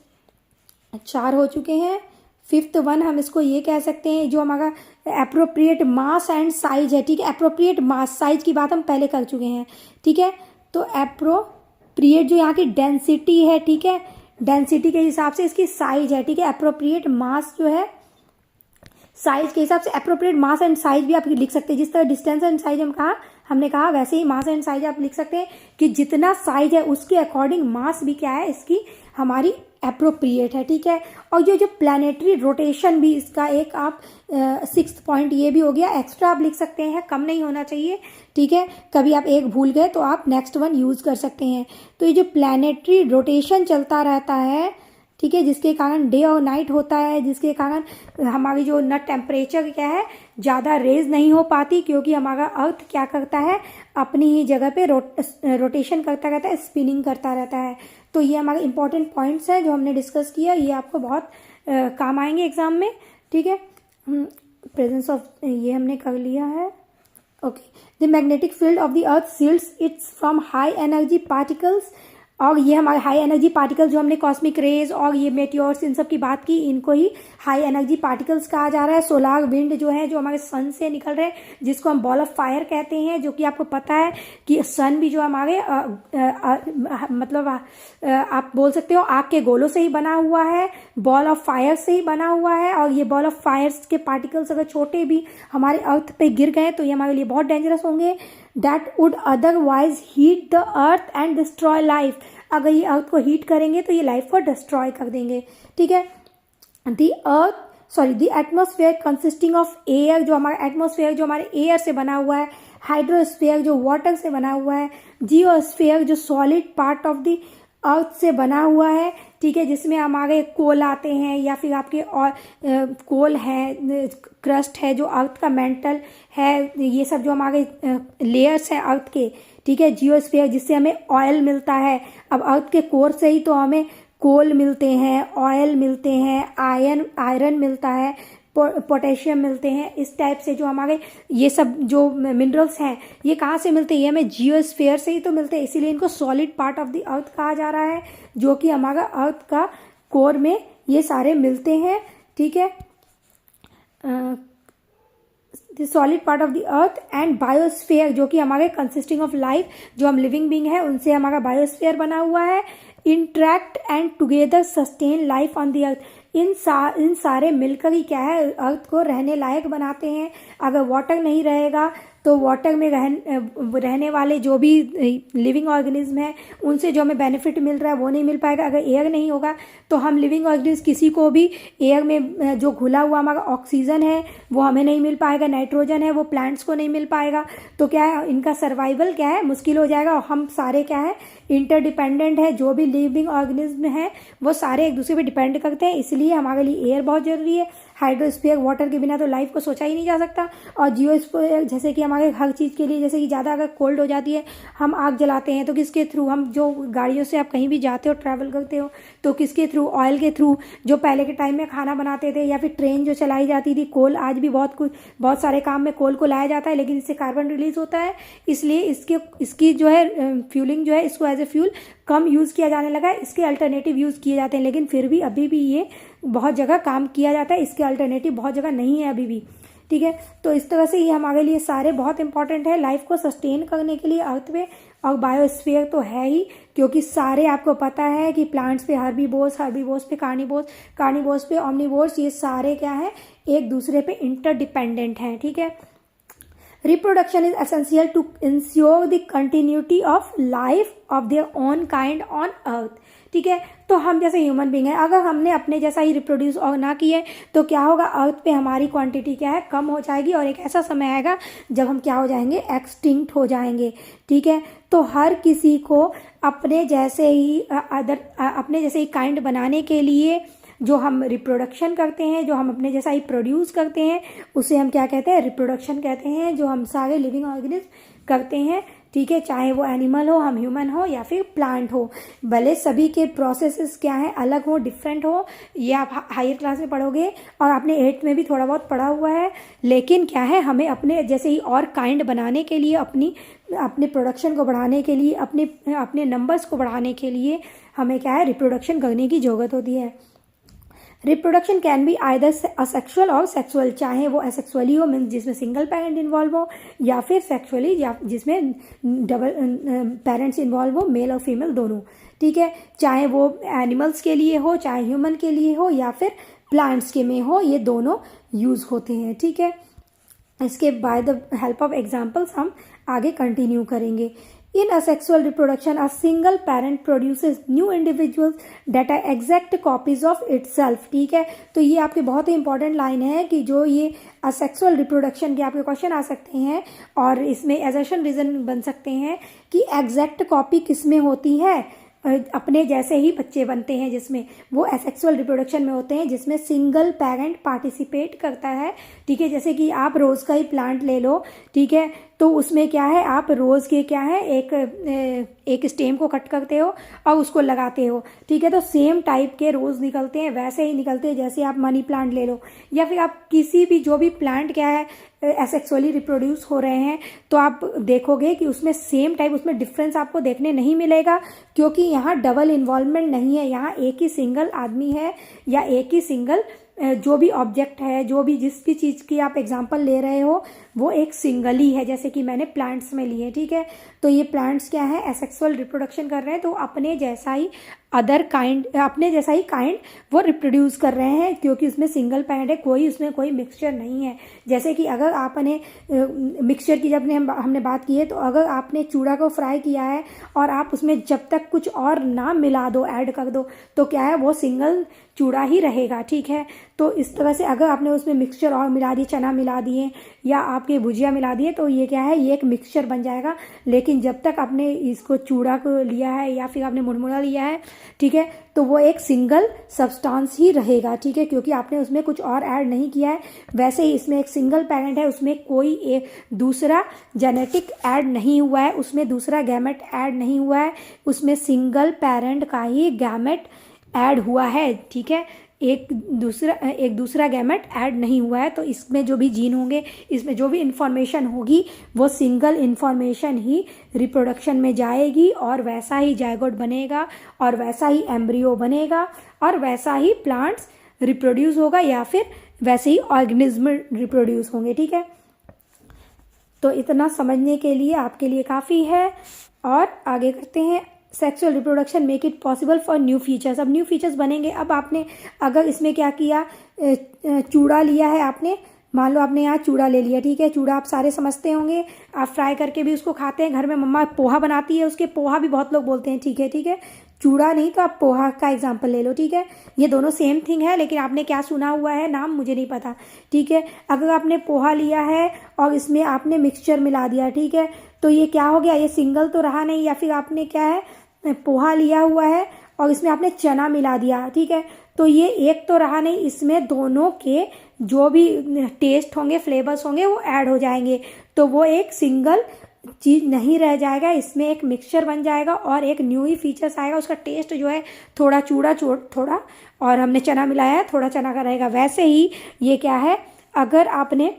S1: 4 हो चुके हैं, फिफ्थ वन हम इसको ये कह सकते हैं, जो हमारा एप्रोप्रिएट मास एंड साइज है, ठीक है। एप्रोप्रिएट मास, साइज की बात हम पहले कर चुके हैं, ठीक है। तो एप्रोप्रिएट जो यहाँ की डेंसिटी है, ठीक है, डेंसिटी के हिसाब से इसकी साइज है, ठीक है। एप्रोप्रिएट मास जो है साइज के हिसाब से, एप्रोप्रिएट मास एंड साइज भी आप लिख सकते हैं। जिस तरह डिस्टेंस एंड साइज हमने कहा वैसे ही मास एंड साइज आप लिख सकते हैं कि जितना साइज है उसके अकॉर्डिंग मास भी क्या है इसकी हमारी एप्रोप्रिएट है, ठीक है। और जो प्लानिटरी रोटेशन भी इसका एक आप सिक्स्थ पॉइंट ये भी हो गया, एक्स्ट्रा आप लिख सकते हैं, कम नहीं होना चाहिए, ठीक है। कभी आप एक भूल गए तो आप नेक्स्ट वन यूज कर सकते हैं। तो ये जो प्लानिटरी रोटेशन चलता रहता है, ठीक है, जिसके कारण डे और नाइट होता है, जिसके कारण हमारी जो न टेम्परेचर क्या है ज़्यादा रेज नहीं हो पाती, क्योंकि हमारा अर्थ क्या करता है अपनी ही जगह पे रोटेशन करता रहता है, स्पिनिंग करता रहता है। तो ये हमारे इंपॉर्टेंट पॉइंट्स हैं जो हमने डिस्कस किया, ये आपको बहुत काम आएंगे एग्जाम में, ठीक है। प्रेजेंस ऑफ ये हमने कर लिया है, okay. The magnetic field of the earth shields it's from high energy particles, और ये हमारे हाई एनर्जी पार्टिकल जो हमने कॉस्मिक रेज और ये मेटियोर्स इन सब की बात की, इनको ही हाई एनर्जी पार्टिकल्स कहा जा रहा है। सोलार विंड जो है जो हमारे सन से निकल रहे हैं, जिसको हम बॉल ऑफ फायर कहते हैं, जो कि आपको पता है कि सन भी जो हमारे मतलब आप बोल सकते हो आग के गोलों से ही बना हुआ है, बॉल ऑफ फायर से ही बना हुआ है। और ये बॉल ऑफ फायर्स के पार्टिकल्स अगर छोटे भी हमारे अर्थ पे गिर गए तो ये हमारे लिए बहुत डेंजरस होंगे। That would otherwise heat the earth and destroy life, अगर ये अर्थ को हीट करेंगे तो ये लाइफ को डिस्ट्रॉय कर देंगे, ठीक है। The atmosphere consisting of air, जो हमारा एटमॉस्फेयर जो हमारे एयर से बना हुआ है, हाइड्रोस्फेयर जो वाटर से बना हुआ है, जियोस्फेयर जो सॉलिड पार्ट ऑफ द अर्थ से बना हुआ है, ठीक है, जिसमें हमारे कोल आते हैं या फिर आपके और कोल है, क्रस्ट है जो अर्थ का मेंटल है, ये सब जो हमारे लेयर्स हैं अर्थ के, ठीक है। जियोस्फीयर जिससे हमें ऑयल मिलता है, अब अर्थ के कोर से ही तो हमें कोल मिलते हैं, ऑयल मिलते हैं, आयरन मिलता है, पोटेशियम मिलते हैं, इस टाइप से जो हमारे ये सब जो मिनरल्स हैं ये कहाँ से मिलते हैं, ये हमें जियोस्फीयर से ही तो मिलते हैं, इसीलिए इनको सॉलिड पार्ट ऑफ द अर्थ कहा जा रहा है, जो कि हमारा अर्थ का कोर में ये सारे मिलते हैं, ठीक है। The solid part of the earth and biosphere जो कि हमारे कंसिस्टिंग ऑफ लाइफ, जो हम लिविंग बींग है उनसे हमारा बायोस्फीयर बना हुआ है। Interact and together sustain life on the earth, इन सारे मिलकर ही क्या है अर्थ को रहने लायक बनाते हैं। अगर वाटर नहीं रहेगा तो वाटर में रहने वाले जो भी लिविंग ऑर्गेनिज्म है उनसे जो हमें बेनिफिट मिल रहा है वो नहीं मिल पाएगा। अगर एयर नहीं होगा तो हम लिविंग ऑर्गेनिज्म किसी को भी एयर में जो घुला हुआ हमारा ऑक्सीजन है वो हमें नहीं मिल पाएगा, नाइट्रोजन है वो प्लांट्स को नहीं मिल पाएगा, तो क्या है इनका सर्वाइवल क्या है मुश्किल हो जाएगा। और हम सारे क्या है इंटरडिपेंडेंट है, जो भी लिविंग ऑर्गेनिज्म है वो सारे एक दूसरे पे डिपेंड करते हैं, इसलिए हमारे लिए एयर बहुत जरूरी है। हाइड्रोस्फीयर वाटर के बिना तो लाइफ को सोचा ही नहीं जा सकता। और जियोस्फीयर जैसे कि हमारे हर चीज़ के लिए, जैसे कि ज़्यादा अगर कोल्ड हो जाती है हम आग जलाते हैं तो किसके थ्रू, हम जो गाड़ियों से आप कहीं भी जाते हो ट्रैवल करते हो तो किसके थ्रू, ऑयल के थ्रू। जो पहले के टाइम में खाना बनाते थे या फिर ट्रेन जो चलाई जाती थी, कोल, आज भी बहुत सारे काम में कोल को लाया जाता है, लेकिन इससे कार्बन रिलीज होता है, इसलिए इसकी जो है फ्यूलिंग जो है इसको एज ए फ्यूल कम यूज़ किया जाने लगा है। इसके अल्टरनेटिव यूज़ किए जाते हैं, लेकिन फिर भी अभी भी ये बहुत जगह काम किया जाता है, इसके अल्टरनेटिव बहुत जगह नहीं है अभी भी, ठीक है। तो इस तरह से ये हमारे लिए सारे बहुत इंपॉर्टेंट है लाइफ को सस्टेन करने के लिए अर्थ पे। और बायोस्फीयर तो है ही, क्योंकि सारे आपको पता है कि प्लांट्स पे हर्बीवोर्स पे कार्निवोर्स पे ऑमनिवोर्स, ये सारे क्या है एक दूसरे पे इंटरडिपेंडेंट हैं, ठीक है। Reproduction is essential to ensure the continuity of life of their own kind on earth, ठीक है। तो हम जैसे ह्यूमन बींग है, अगर हमने अपने जैसा ही रिप्रोड्यूस और ना किए तो क्या होगा, अर्थ पे हमारी क्वांटिटी क्या है कम हो जाएगी, और एक ऐसा समय आएगा जब हम क्या हो जाएंगे, एक्सटिंक्ट हो जाएंगे, ठीक है। तो हर किसी को अपने जैसे ही काइंड बनाने के लिए जो हम रिप्रोडक्शन करते हैं, जो हम अपने जैसा ही प्रोड्यूस करते हैं, उसे हम क्या कहते हैं, रिप्रोडक्शन कहते हैं, जो हम सारे लिविंग ऑर्गेनिज्म करते हैं, ठीक है। चाहे वो एनिमल हो, हम ह्यूमन हो या फिर प्लांट हो, भले सभी के प्रोसेसेस क्या है अलग हो, डिफरेंट हो, ये आप हायर क्लास में पढ़ोगे और आपने 8th में भी थोड़ा बहुत पढ़ा हुआ है, लेकिन क्या है हमें अपने जैसे ही और काइंड बनाने के लिए, अपने प्रोडक्शन को बढ़ाने के लिए, अपने नंबर्स को बढ़ाने के लिए हमें क्या है रिप्रोडक्शन करने की ज़रूरत होती है। Reproduction can be either asexual और सेक्सुअल, चाहे वो असेक्सुअली हो मीन्स जिसमें सिंगल पेरेंट इन्वॉल्व हो, या फिर सेक्सुअली या जिसमें डबल पेरेंट्स इन्वॉल्व हो, मेल और फीमेल दोनों, ठीक है। चाहे वो एनिमल्स के लिए हो, चाहे ह्यूमन के लिए हो, या फिर प्लांट्स के में हो, ये दोनों यूज़ होते हैं, ठीक है। इसके by the help of examples हम आगे कंटिन्यू करेंगे। In asexual reproduction a single parent produces new individuals that are exact copies of itself, ठीक है। तो ये आपके बहुत ही इंपॉर्टेंट लाइन है कि जो ये असेक्सुअल रिप्रोडक्शन के आपके क्वेश्चन आ सकते हैं और इसमें एजर्शन रीजन बन सकते हैं कि एग्जैक्ट कॉपी किसमें होती है, अपने जैसे ही बच्चे बनते हैं, जिसमें वो एसेक्सुअल रिप्रोडक्शन में होते हैं, जिसमें सिंगल पेरेंट पार्टिसिपेट करता है, ठीक है। जैसे कि आप रोज़ का ही प्लांट ले लो, ठीक है, तो उसमें क्या है, आप रोज़ के क्या है एक स्टेम को कट करते हो और उसको लगाते हो, ठीक है। तो सेम टाइप के रोज़ निकलते हैं, वैसे ही निकलते हैं जैसे आप मनी प्लांट ले लो, या फिर आप किसी भी जो भी प्लांट क्या है एसेक्सुअली रिप्रोड्यूस हो रहे हैं, तो आप देखोगे कि उसमें सेम टाइप, उसमें डिफरेंस आपको देखने नहीं मिलेगा, क्योंकि यहाँ डबल इन्वॉल्वमेंट नहीं है। यहाँ एक ही सिंगल आदमी है या एक ही सिंगल जो भी ऑब्जेक्ट है, जो भी जिस भी चीज़ की आप एग्जांपल ले रहे हो वो एक सिंगल ही है, जैसे कि मैंने प्लांट्स में लिए, ठीक है। तो ये प्लांट्स क्या है, एसेक्सुअल रिप्रोडक्शन कर रहे हैं, तो अपने जैसा ही अपने जैसा ही काइंड वो रिप्रोड्यूस कर रहे हैं, क्योंकि उसमें सिंगल पेरेंट है, उसमें कोई मिक्सचर नहीं है। जैसे कि अगर आपने मिक्सचर की जब हमने बात की है, तो अगर आपने चूड़ा को फ्राई किया है और आप उसमें जब तक कुछ और ना मिला दो, ऐड कर दो, तो क्या है, वो सिंगल चूड़ा ही रहेगा, ठीक है। तो इस तरह से अगर आपने उसमें मिक्सचर और मिला दिए, चना मिला दिए या आपके भुजिया मिला दिए, तो ये क्या है, ये एक मिक्सचर बन जाएगा। लेकिन जब तक आपने इसको चूड़ा को लिया है या फिर आपने मुरमुरा लिया है, ठीक है, तो वो एक सिंगल सब्सटेंस ही रहेगा, ठीक है, क्योंकि आपने उसमें कुछ और ऐड नहीं किया है। वैसे ही इसमें एक सिंगल पेरेंट है, उसमें कोई एक दूसरा जेनेटिक ऐड नहीं हुआ है, उसमें दूसरा गैमेट ऐड नहीं हुआ है, उसमें सिंगल पेरेंट का ही गैमेट ऐड हुआ है, ठीक है। एक दूसरा गैमेट ऐड नहीं हुआ है, तो इसमें जो भी जीन होंगे, इसमें जो भी इंफॉर्मेशन होगी, वो सिंगल इंफॉर्मेशन ही रिप्रोडक्शन में जाएगी, और वैसा ही जायगोट बनेगा, और वैसा ही एम्ब्रियो बनेगा, और वैसा ही प्लांट्स रिप्रोड्यूस होगा, या फिर वैसे ही ऑर्गेनिज्म रिप्रोड्यूस होंगे, ठीक है। तो इतना समझने के लिए आपके लिए काफ़ी है, और आगे करते हैं। Sexual reproduction make it possible for new features, अब न्यू फीचर्स बनेंगे। अब आपने अगर इसमें क्या किया, चूड़ा लिया है आपने, मान लो आपने यहाँ चूड़ा ले लिया, ठीक है। चूड़ा आप सारे समझते होंगे, आप फ्राई करके भी उसको खाते हैं, घर में मम्मा पोहा बनाती है, उसके पोहा भी बहुत लोग बोलते हैं, ठीक है, ठीक है। चूड़ा नहीं तो आप पोहा का एग्जाम्पल ले लो, ठीक है। ये दोनों सेम थिंग है, लेकिन आपने क्या सुना हुआ है नाम मुझे नहीं पता, ठीक है। अगर आपने पोहा लिया है और इसमें आपने मिक्सचर मिला दिया, ठीक है, तो ये क्या हो गया, ये सिंगल तो रहा नहीं। या फिर आपने क्या है, पोहा लिया हुआ है और इसमें आपने चना मिला दिया, ठीक है, तो ये एक तो रहा नहीं, इसमें दोनों के जो भी टेस्ट होंगे, फ्लेवर्स होंगे, वो ऐड हो जाएंगे, तो वो एक सिंगल चीज़ नहीं रह जाएगा, इसमें एक मिक्सचर बन जाएगा और एक न्यू ही फीचर्स आएगा। उसका टेस्ट जो है थोड़ा चूड़ा थोड़ा, और हमने चना मिलाया है, थोड़ा चना का रहेगा। वैसे ही ये क्या है, अगर आपने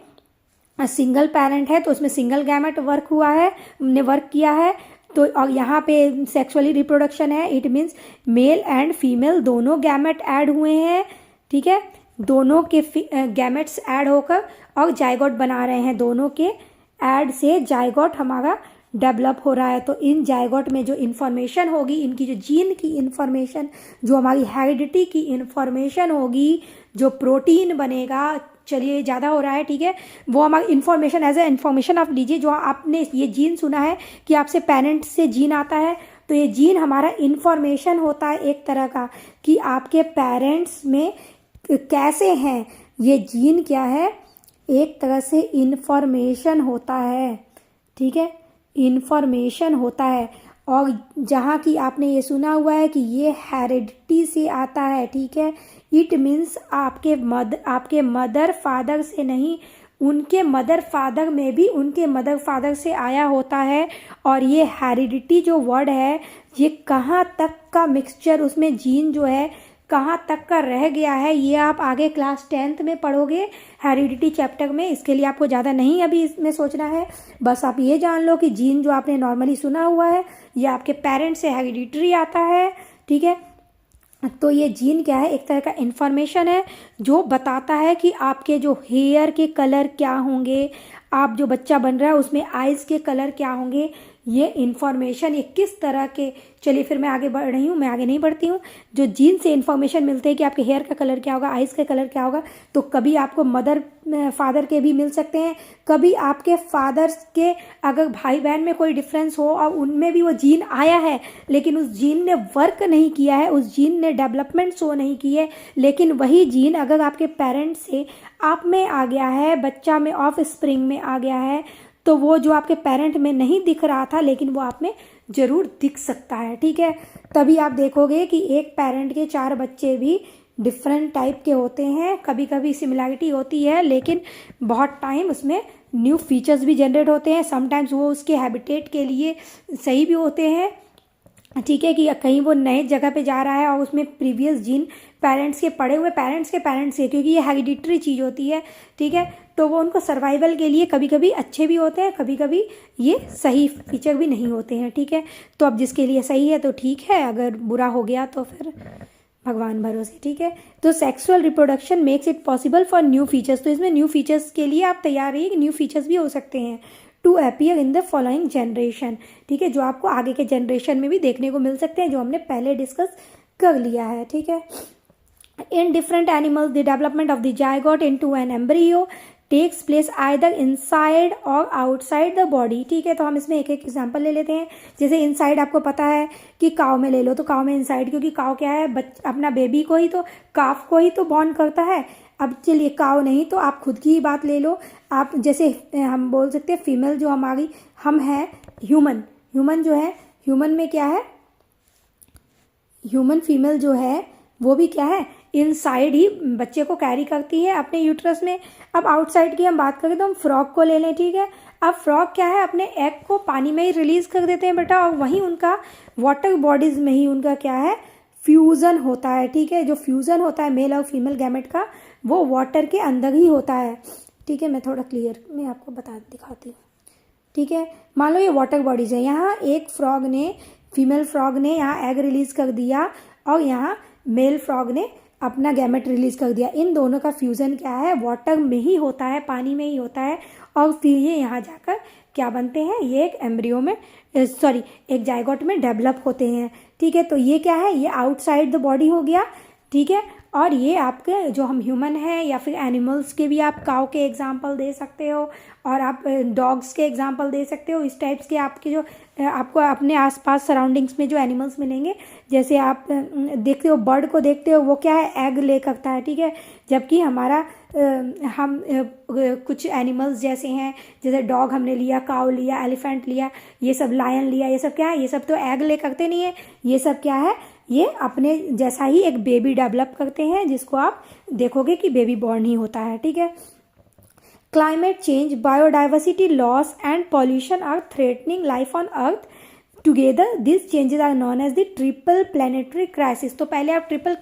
S1: सिंगल पेरेंट है तो उसमें सिंगल गैमेट वर्क हुआ है, हमने वर्क किया है, तो और यहाँ पे सेक्सुअली रिप्रोडक्शन है, it means male and female दोनों गैमेट ऐड हुए हैं, ठीक है। दोनों के गैमेट्स ऐड होकर और जाइगोट बना रहे हैं, दोनों के ऐड से जाइगोट हमारा डेवलप हो रहा है। तो इन जाइगोट में जो इन्फॉर्मेशन होगी, इनकी जो जीन की इन्फॉर्मेशन, जो हमारी हेरिडिटी की इन्फॉर्मेशन होगी, जो प्रोटीन बनेगा, चलिए ज़्यादा हो रहा है, ठीक है, वो हमारी इन्फॉर्मेशन एज ए इन्फॉर्मेशन आप लीजिए। जो आपने ये जीन सुना है कि आपसे पेरेंट्स से जीन आता है, तो ये जीन हमारा इन्फॉर्मेशन होता है एक तरह का, कि आपके पेरेंट्स में कैसे हैं। ये जीन क्या है, एक तरह से इन्फॉर्मेशन होता है, ठीक है, इन्फॉर्मेशन होता है। और जहाँ की आपने ये सुना हुआ है कि ये हेरिडिटी से आता है, ठीक है, इट मीन्स आपके मदर फादर से नहीं, उनके मदर फादर में भी उनके मदर फादर से आया होता है। और ये हेरिडिटी जो वर्ड है, ये कहाँ तक का मिक्सचर, उसमें जीन जो है कहाँ तक का रह गया है, ये आप आगे क्लास 10th में पढ़ोगे हेरिडिटी चैप्टर में। इसके लिए आपको ज़्यादा नहीं अभी इसमें सोचना है, बस आप ये जान लो कि जीन जो आपने नॉर्मली सुना हुआ है, ये आपके पेरेंट्स से हेरिडिटरी आता है, ठीक है। तो ये जीन क्या है, एक तरह का इंफॉर्मेशन है जो बताता है कि आपके जो हेयर के कलर क्या होंगे, आप जो बच्चा बन रहा है उसमें आइज़ के कलर क्या होंगे, ये इन्फॉर्मेशन ये किस तरह के। चलिए फिर मैं आगे बढ़ रही हूँ, मैं आगे नहीं बढ़ती हूँ। जो जीन से इन्फॉर्मेशन मिलते हैं कि आपके हेयर का कलर क्या होगा, आइज़ का कलर क्या होगा, तो कभी आपको मदर फादर के भी मिल सकते हैं, कभी आपके फादर्स के अगर भाई बहन में कोई डिफरेंस हो और उनमें भी वो जीन आया है लेकिन उस जीन ने वर्क नहीं किया है, उस जीन ने डेवलपमेंट शो नहीं की है, लेकिन वही जीन अगर आपके पेरेंट्स से आप में आ गया है, बच्चा में ऑफ स्प्रिंग में आ गया है, तो वो जो आपके पेरेंट में नहीं दिख रहा था लेकिन वो आप में ज़रूर दिख सकता है। ठीक है, तभी आप देखोगे कि एक पेरेंट के 4 बच्चे भी डिफरेंट टाइप के होते हैं। कभी कभी सिमिलैरिटी होती है लेकिन बहुत टाइम उसमें न्यू फीचर्स भी जनरेट होते हैं। समटाइम्स वो उसके हैबिटेट के लिए सही भी होते हैं। ठीक है, कि कहीं वो नए जगह पे जा रहा है और उसमें प्रीवियस जीन पेरेंट्स के पड़े हुए पेरेंट्स के, क्योंकि ये हेरिडिटरी चीज़ होती है। ठीक है, तो वो उनको सर्वाइवल के लिए कभी कभी अच्छे भी होते हैं, कभी कभी ये सही फीचर भी नहीं होते हैं। ठीक है, तो अब जिसके लिए सही है तो ठीक है, अगर बुरा हो गया तो फिर भगवान भरोसे। ठीक है, तो sexual reproduction makes it possible for new features, तो इसमें न्यू फीचर्स के लिए आप तैयार रहिए कि न्यू फीचर्स भी हो सकते हैं to appear in the following generation. ठीक है, जो आपको आगे के जनरेशन में भी देखने को मिल सकते हैं, जो हमने पहले डिस्कस कर लिया है। ठीक है, in different animals the development of the zygote into an embryo takes place either inside और आउटसाइड द बॉडी। ठीक है, तो हम इसमें एक एक एग्जांपल ले लेते हैं। जैसे इनसाइड आपको पता है कि काव में ले लो, तो काव में इनसाइड, क्योंकि काव क्या है, अपना बेबी को ही तो, काफ को ही तो बॉर्न करता है। अब चलिए काव नहीं तो आप खुद की ही बात ले लो। आप जैसे हम बोल सकते हैं फीमेल जो हमारी हम हैं ह्यूमन जो है, ह्यूमन में क्या है, ह्यूमन फीमेल जो है वो भी क्या है, इनसाइड ही बच्चे को कैरी करती है अपने यूट्रस में। अब आउटसाइड की हम बात करें तो हम फ्रॉग को ले लें। ठीक है, अब फ्रॉग क्या है, अपने एग को पानी में ही रिलीज कर देते हैं बेटा, और वहीं उनका वाटर बॉडीज में ही उनका क्या है, फ्यूज़न होता है। ठीक है, जो फ्यूज़न होता है मेल और फीमेल गैमेट का, वो वाटर के अंदर ही होता है। ठीक है, मैं थोड़ा क्लियर मैं आपको दिखाती हूँ। ठीक है, मान लो ये वाटर बॉडीज है, यहाँ एक फ्रॉग ने, फीमेल फ्रॉग ने यहाँ एग रिलीज कर दिया और यहाँ मेल फ्रॉग ने अपना गैमेट रिलीज कर दिया। इन दोनों का फ्यूज़न क्या है, वाटर में ही होता है, पानी में ही होता है, और फिर ये यहाँ जाकर क्या बनते हैं, ये एक एम्ब्रियो में एक जायगोट में डेवलप होते हैं। ठीक है, तो ये क्या है, ये आउटसाइड द बॉडी हो गया। ठीक है, और ये आपके जो हम ह्यूमन हैं या फिर एनिमल्स के भी आप काऊ के एग्जांपल दे सकते हो, और आप डॉग्स के एग्जांपल दे सकते हो। इस टाइप्स के आपके जो आपको अपने आसपास सराउंडिंग्स में जो एनिमल्स मिलेंगे, जैसे आप देखते हो बर्ड को देखते हो, वो क्या है, एग ले करता है। ठीक है, जबकि हमारा हम कुछ एनिमल्स जैसे हैं, जैसे डॉग हमने लिया, काऊ लिया, एलिफेंट लिया, ये सब लायन लिया, ये सब क्या है, ये सब तो एग ले करते नहीं है। ये सब क्या है, ये अपने जैसा ही एक बेबी डेवलप करते हैं, जिसको आप देखोगे कि बेबी बॉर्न ही होता है। ठीक है, climate change, biodiversity loss and pollution are threatening life on earth together. This changes are known as the triple planetary crisis. तो पहले आप ट्रिपल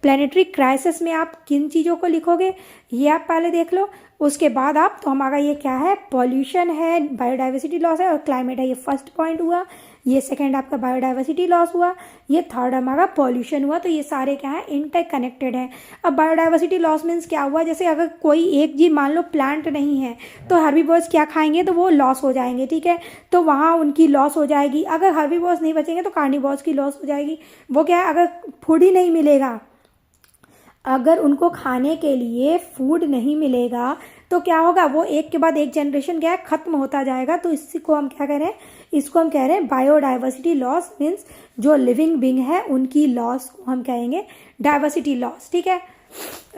S1: प्लानिटरी क्राइसिस में आप किन चीज़ों को लिखोगे, ये आप पहले देख लो। उसके बाद आप, तो हमारा ये क्या है, पॉल्यूशन है, बायोडाइवर्सिटी लॉस है और क्लाइमेट है। ये फर्स्ट पॉइंट हुआ, ये सेकंड आपका बायोडाइवर्सिटी लॉस हुआ, ये थर्ड हमारा पॉल्यूशन हुआ। तो ये सारे क्या है, इंटर कनेक्टेड है। अब बायोडाइवर्सिटी लॉस मीन्स क्या हुआ, जैसे अगर कोई एक जीव, मान लो प्लांट नहीं है, तो हर्बीवोर्स क्या खाएंगे, तो वो लॉस हो जाएंगे। ठीक है, तो वहाँ उनकी लॉस हो जाएगी। अगर हर्बीवोर्स नहीं बचेंगे तो कार्निवोर्स की लॉस हो जाएगी। वो क्या है, अगर फूड ही नहीं मिलेगा, अगर उनको खाने के लिए फूड नहीं मिलेगा तो क्या होगा, वो एक के बाद एक जनरेशन क्या है, खत्म होता जाएगा। तो इसको हम क्या कह रहे हैं, इसको हम कह रहे हैं बायोडाइवर्सिटी लॉस। मीन्स जो लिविंग बींग है उनकी लॉस को हम कहेंगे डाइवर्सिटी लॉस। ठीक है,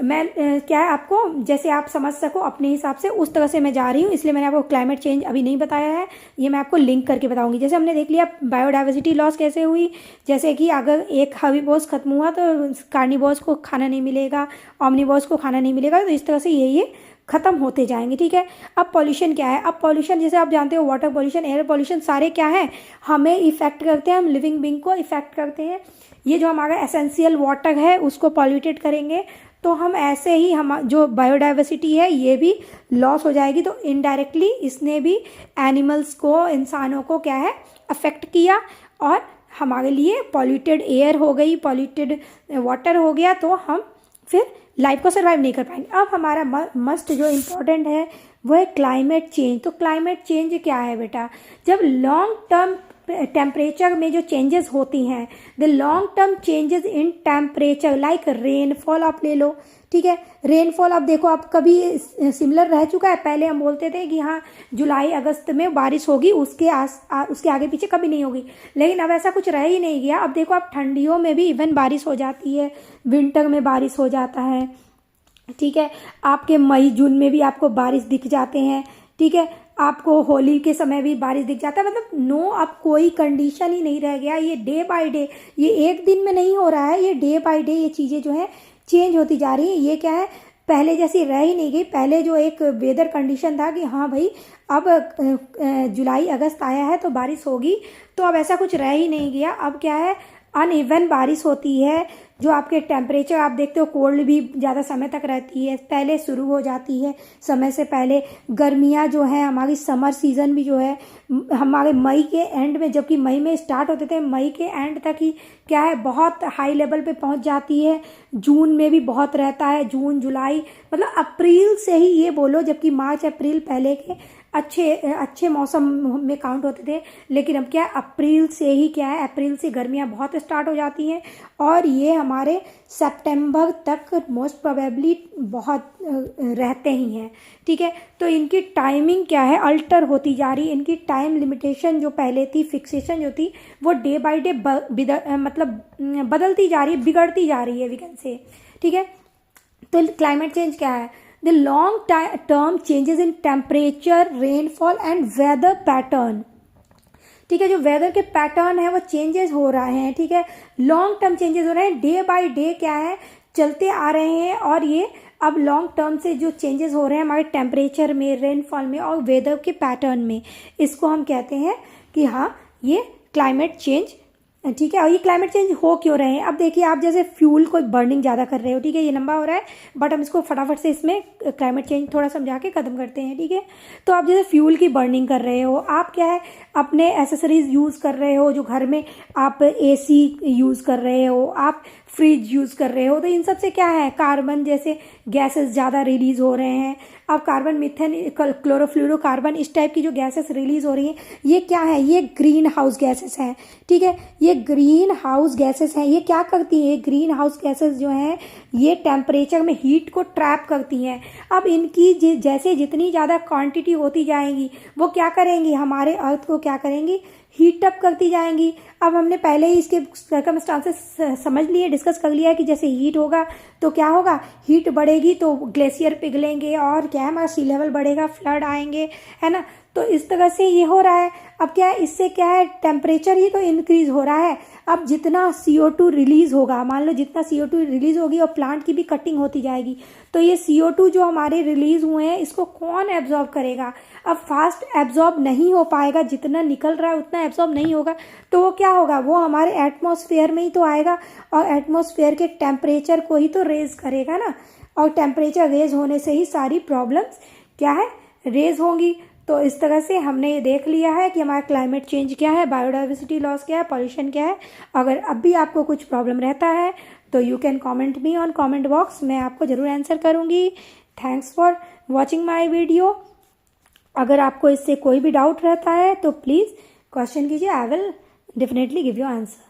S1: मैं क्या है आपको, जैसे आप समझ सको अपने हिसाब से, उस तरह से मैं जा रही हूँ, इसलिए मैंने आपको क्लाइमेट चेंज अभी नहीं बताया है, ये मैं आपको लिंक करके बताऊंगी। जैसे हमने देख लिया बायोडाइवर्सिटी लॉस कैसे हुई, जैसे कि अगर एक हर्बीवोर्स खत्म हुआ तो कार्निवोर्स को खाना नहीं मिलेगा, ऑमनिवोर्स को खाना नहीं मिलेगा, तो इस तरह से ये खत्म होते जाएंगे। ठीक है, अब पॉल्यूशन क्या है, अब पॉल्यूशन जैसे आप जानते हो, वाटर पॉल्यूशन, एयर पॉल्यूशन, सारे क्या है, हमें इफेक्ट करते हैं, हम लिविंग बींग को इफेक्ट करते हैं। ये जो हमारा एसेंशियल वाटर है उसको पॉल्यूटेड करेंगे, तो हम ऐसे ही हम जो बायोडाइवर्सिटी है ये भी लॉस हो जाएगी। तो इनडायरेक्टली इसने भी एनिमल्स को, इंसानों को क्या है, अफेक्ट किया, और हमारे लिए पॉल्यूटेड एयर हो गई, पॉल्यूटेड वाटर हो गया, तो हम फिर लाइफ को सर्वाइव नहीं कर पाएंगे। अब हमारा मस्ट जो इम्पोर्टेंट है वो है क्लाइमेट चेंज। तो क्लाइमेट चेंज क्या है बेटा? जब लॉन्ग टर्म टेम्परेचर में जो चेंजेस होती हैं, the long term changes in temperature like rainfall आप ले लो, ठीक है। रेनफॉल आप देखो, आप कभी सिमिलर रह चुका है। पहले हम बोलते थे कि हाँ जुलाई अगस्त में बारिश होगी, उसके आगे पीछे कभी नहीं होगी, लेकिन अब ऐसा कुछ रह ही नहीं गया। अब देखो आप ठंडियों में भी इवन बारिश हो जाती है, विंटर में बारिश हो जाता है, ठीक है। आपके मई जून में भी आपको बारिश दिख जाते हैं, ठीक है। आपको होली के समय भी बारिश दिख जाता है। मतलब नो, अब कोई कंडीशन ही नहीं रह गया। ये डे बाय डे, ये एक दिन में नहीं हो रहा है, ये डे बाय डे ये चीज़ें जो है चेंज होती जा रही है। ये क्या है, पहले जैसी रह ही नहीं गई। पहले जो एक वेदर कंडीशन था कि हाँ भाई अब जुलाई अगस्त आया है तो बारिश होगी, तो अब ऐसा कुछ रह ही नहीं गया। अब क्या है, अनइवन बारिश होती है। जो आपके टेम्परेचर आप देखते हो, कोल्ड भी ज़्यादा समय तक रहती है, पहले शुरू हो जाती है समय से पहले। गर्मियाँ जो है, हमारी समर सीज़न भी जो है हमारे मई के एंड में, जबकि मई में स्टार्ट होते थे, मई के एंड तक ही क्या है बहुत हाई लेवल पे पहुंच जाती है। जून में भी बहुत रहता है, जून जुलाई, मतलब अप्रैल से ही ये बोलो, जबकि मार्च अप्रैल पहले के अच्छे मौसम में काउंट होते थे। लेकिन अब क्या है, अप्रैल से ही क्या है, अप्रैल से गर्मियाँ बहुत स्टार्ट हो जाती हैं और ये हमारे सितंबर तक मोस्ट प्रोबेबली बहुत रहते ही हैं, ठीक है। तो इनकी टाइमिंग क्या है, अल्टर होती जा रही है। इनकी टाइम लिमिटेशन जो पहले थी, फिक्सेशन जो थी, वो डे बाय डे मतलब बदलती जा रही है, बिगड़ती जा रही है, वी कैन से, ठीक है। तो क्लाइमेट चेंज क्या है, the long term changes in temperature, rainfall and weather pattern, ठीक है। जो वेदर के पैटर्न है वो चेंजेस हो रहे हैं, ठीक है। लॉन्ग टर्म चेंजेस हो रहे हैं, डे बाय डे क्या है चलते आ रहे हैं। और ये अब लॉन्ग टर्म से जो चेंजेस हो रहे हैं हमारे टेम्परेचर में, रेनफॉल में और वेदर के पैटर्न में, इसको हम कहते हैं कि हाँ ये क्लाइमेट चेंज, ठीक है। और ये क्लाइमेट चेंज हो क्यों रहे हैं? अब देखिए, आप जैसे फ्यूल को बर्निंग ज़्यादा कर रहे हो, ठीक है, ये लंबा हो रहा है, बट हम इसको फटाफट से इसमें क्लाइमेट चेंज थोड़ा समझा के ख़त्म करते हैं, ठीक है। तो आप जैसे फ्यूल की बर्निंग कर रहे हो, आप क्या है अपने एसेसरीज यूज़ कर रहे हो, जो घर में आप एसी यूज़ कर रहे हो, आप फ्रिज यूज़ कर रहे हो, तो इन सब से क्या है कार्बन जैसे गैसेस ज़्यादा रिलीज़ हो रहे हैं। अब कार्बन, मीथेन, क्लोरोफ्लोरोकार्बन, इस टाइप की जो गैसेस रिलीज़ हो रही हैं, ये क्या है, ये ग्रीन हाउस गैसेस हैं, ठीक है। ये ग्रीन हाउस गैसेस हैं, ये क्या करती हैं, ये ग्रीन हाउस गैसेस जो हैं ये टेम्परेचर में हीट को ट्रैप करती हैं। अब इनकी जैसे जितनी ज़्यादा क्वांटिटी होती जाएंगी, वो क्या करेंगी, हमारे अर्थ को क्या करेंगी, हीट अप करती जाएंगी। अब हमने पहले ही इसके सर्कमस्टांसेस समझ लिए, डिस्कस कर लिया कि जैसे हीट होगा तो क्या होगा, हीट बढ़ेगी तो ग्लेशियर पिघलेंगे और क्या है हमारा सी लेवल बढ़ेगा, फ्लड आएंगे, है ना। तो इस तरह से ये हो रहा है। अब क्या है, इससे क्या है टेम्परेचर ही तो इंक्रीज हो रहा है। अब जितना CO2 रिलीज होगा, मान लो जितना CO2 रिलीज होगी और प्लांट की भी कटिंग होती जाएगी, तो ये CO2 जो हमारे रिलीज हुए हैं इसको कौन एब्जॉर्ब करेगा? अब फास्ट एब्जॉर्ब नहीं हो पाएगा, जितना निकल रहा है उतना एब्जॉर्ब नहीं होगा, तो वो क्या होगा, वो हमारे एटमॉस्फेयर में ही तो आएगा और एटमॉस्फेयर के टेम्परेचर को ही तो रेज करेगा ना। और टेम्परेचर रेज होने से ही सारी प्रॉब्लम्स क्या है रेज होंगी। तो इस तरह से हमने ये देख लिया है कि हमारा क्लाइमेट चेंज क्या है, बायोडाइवर्सिटी लॉस क्या है, पॉल्यूशन क्या है। अगर अब भी आपको कुछ प्रॉब्लम रहता है तो you can comment me on comment box, मैं आपको ज़रूर आंसर करूँगी। Thanks for watching my video. अगर आपको इससे कोई भी डाउट रहता है तो प्लीज़ क्वेश्चन कीजिए, I will definitely give you answer.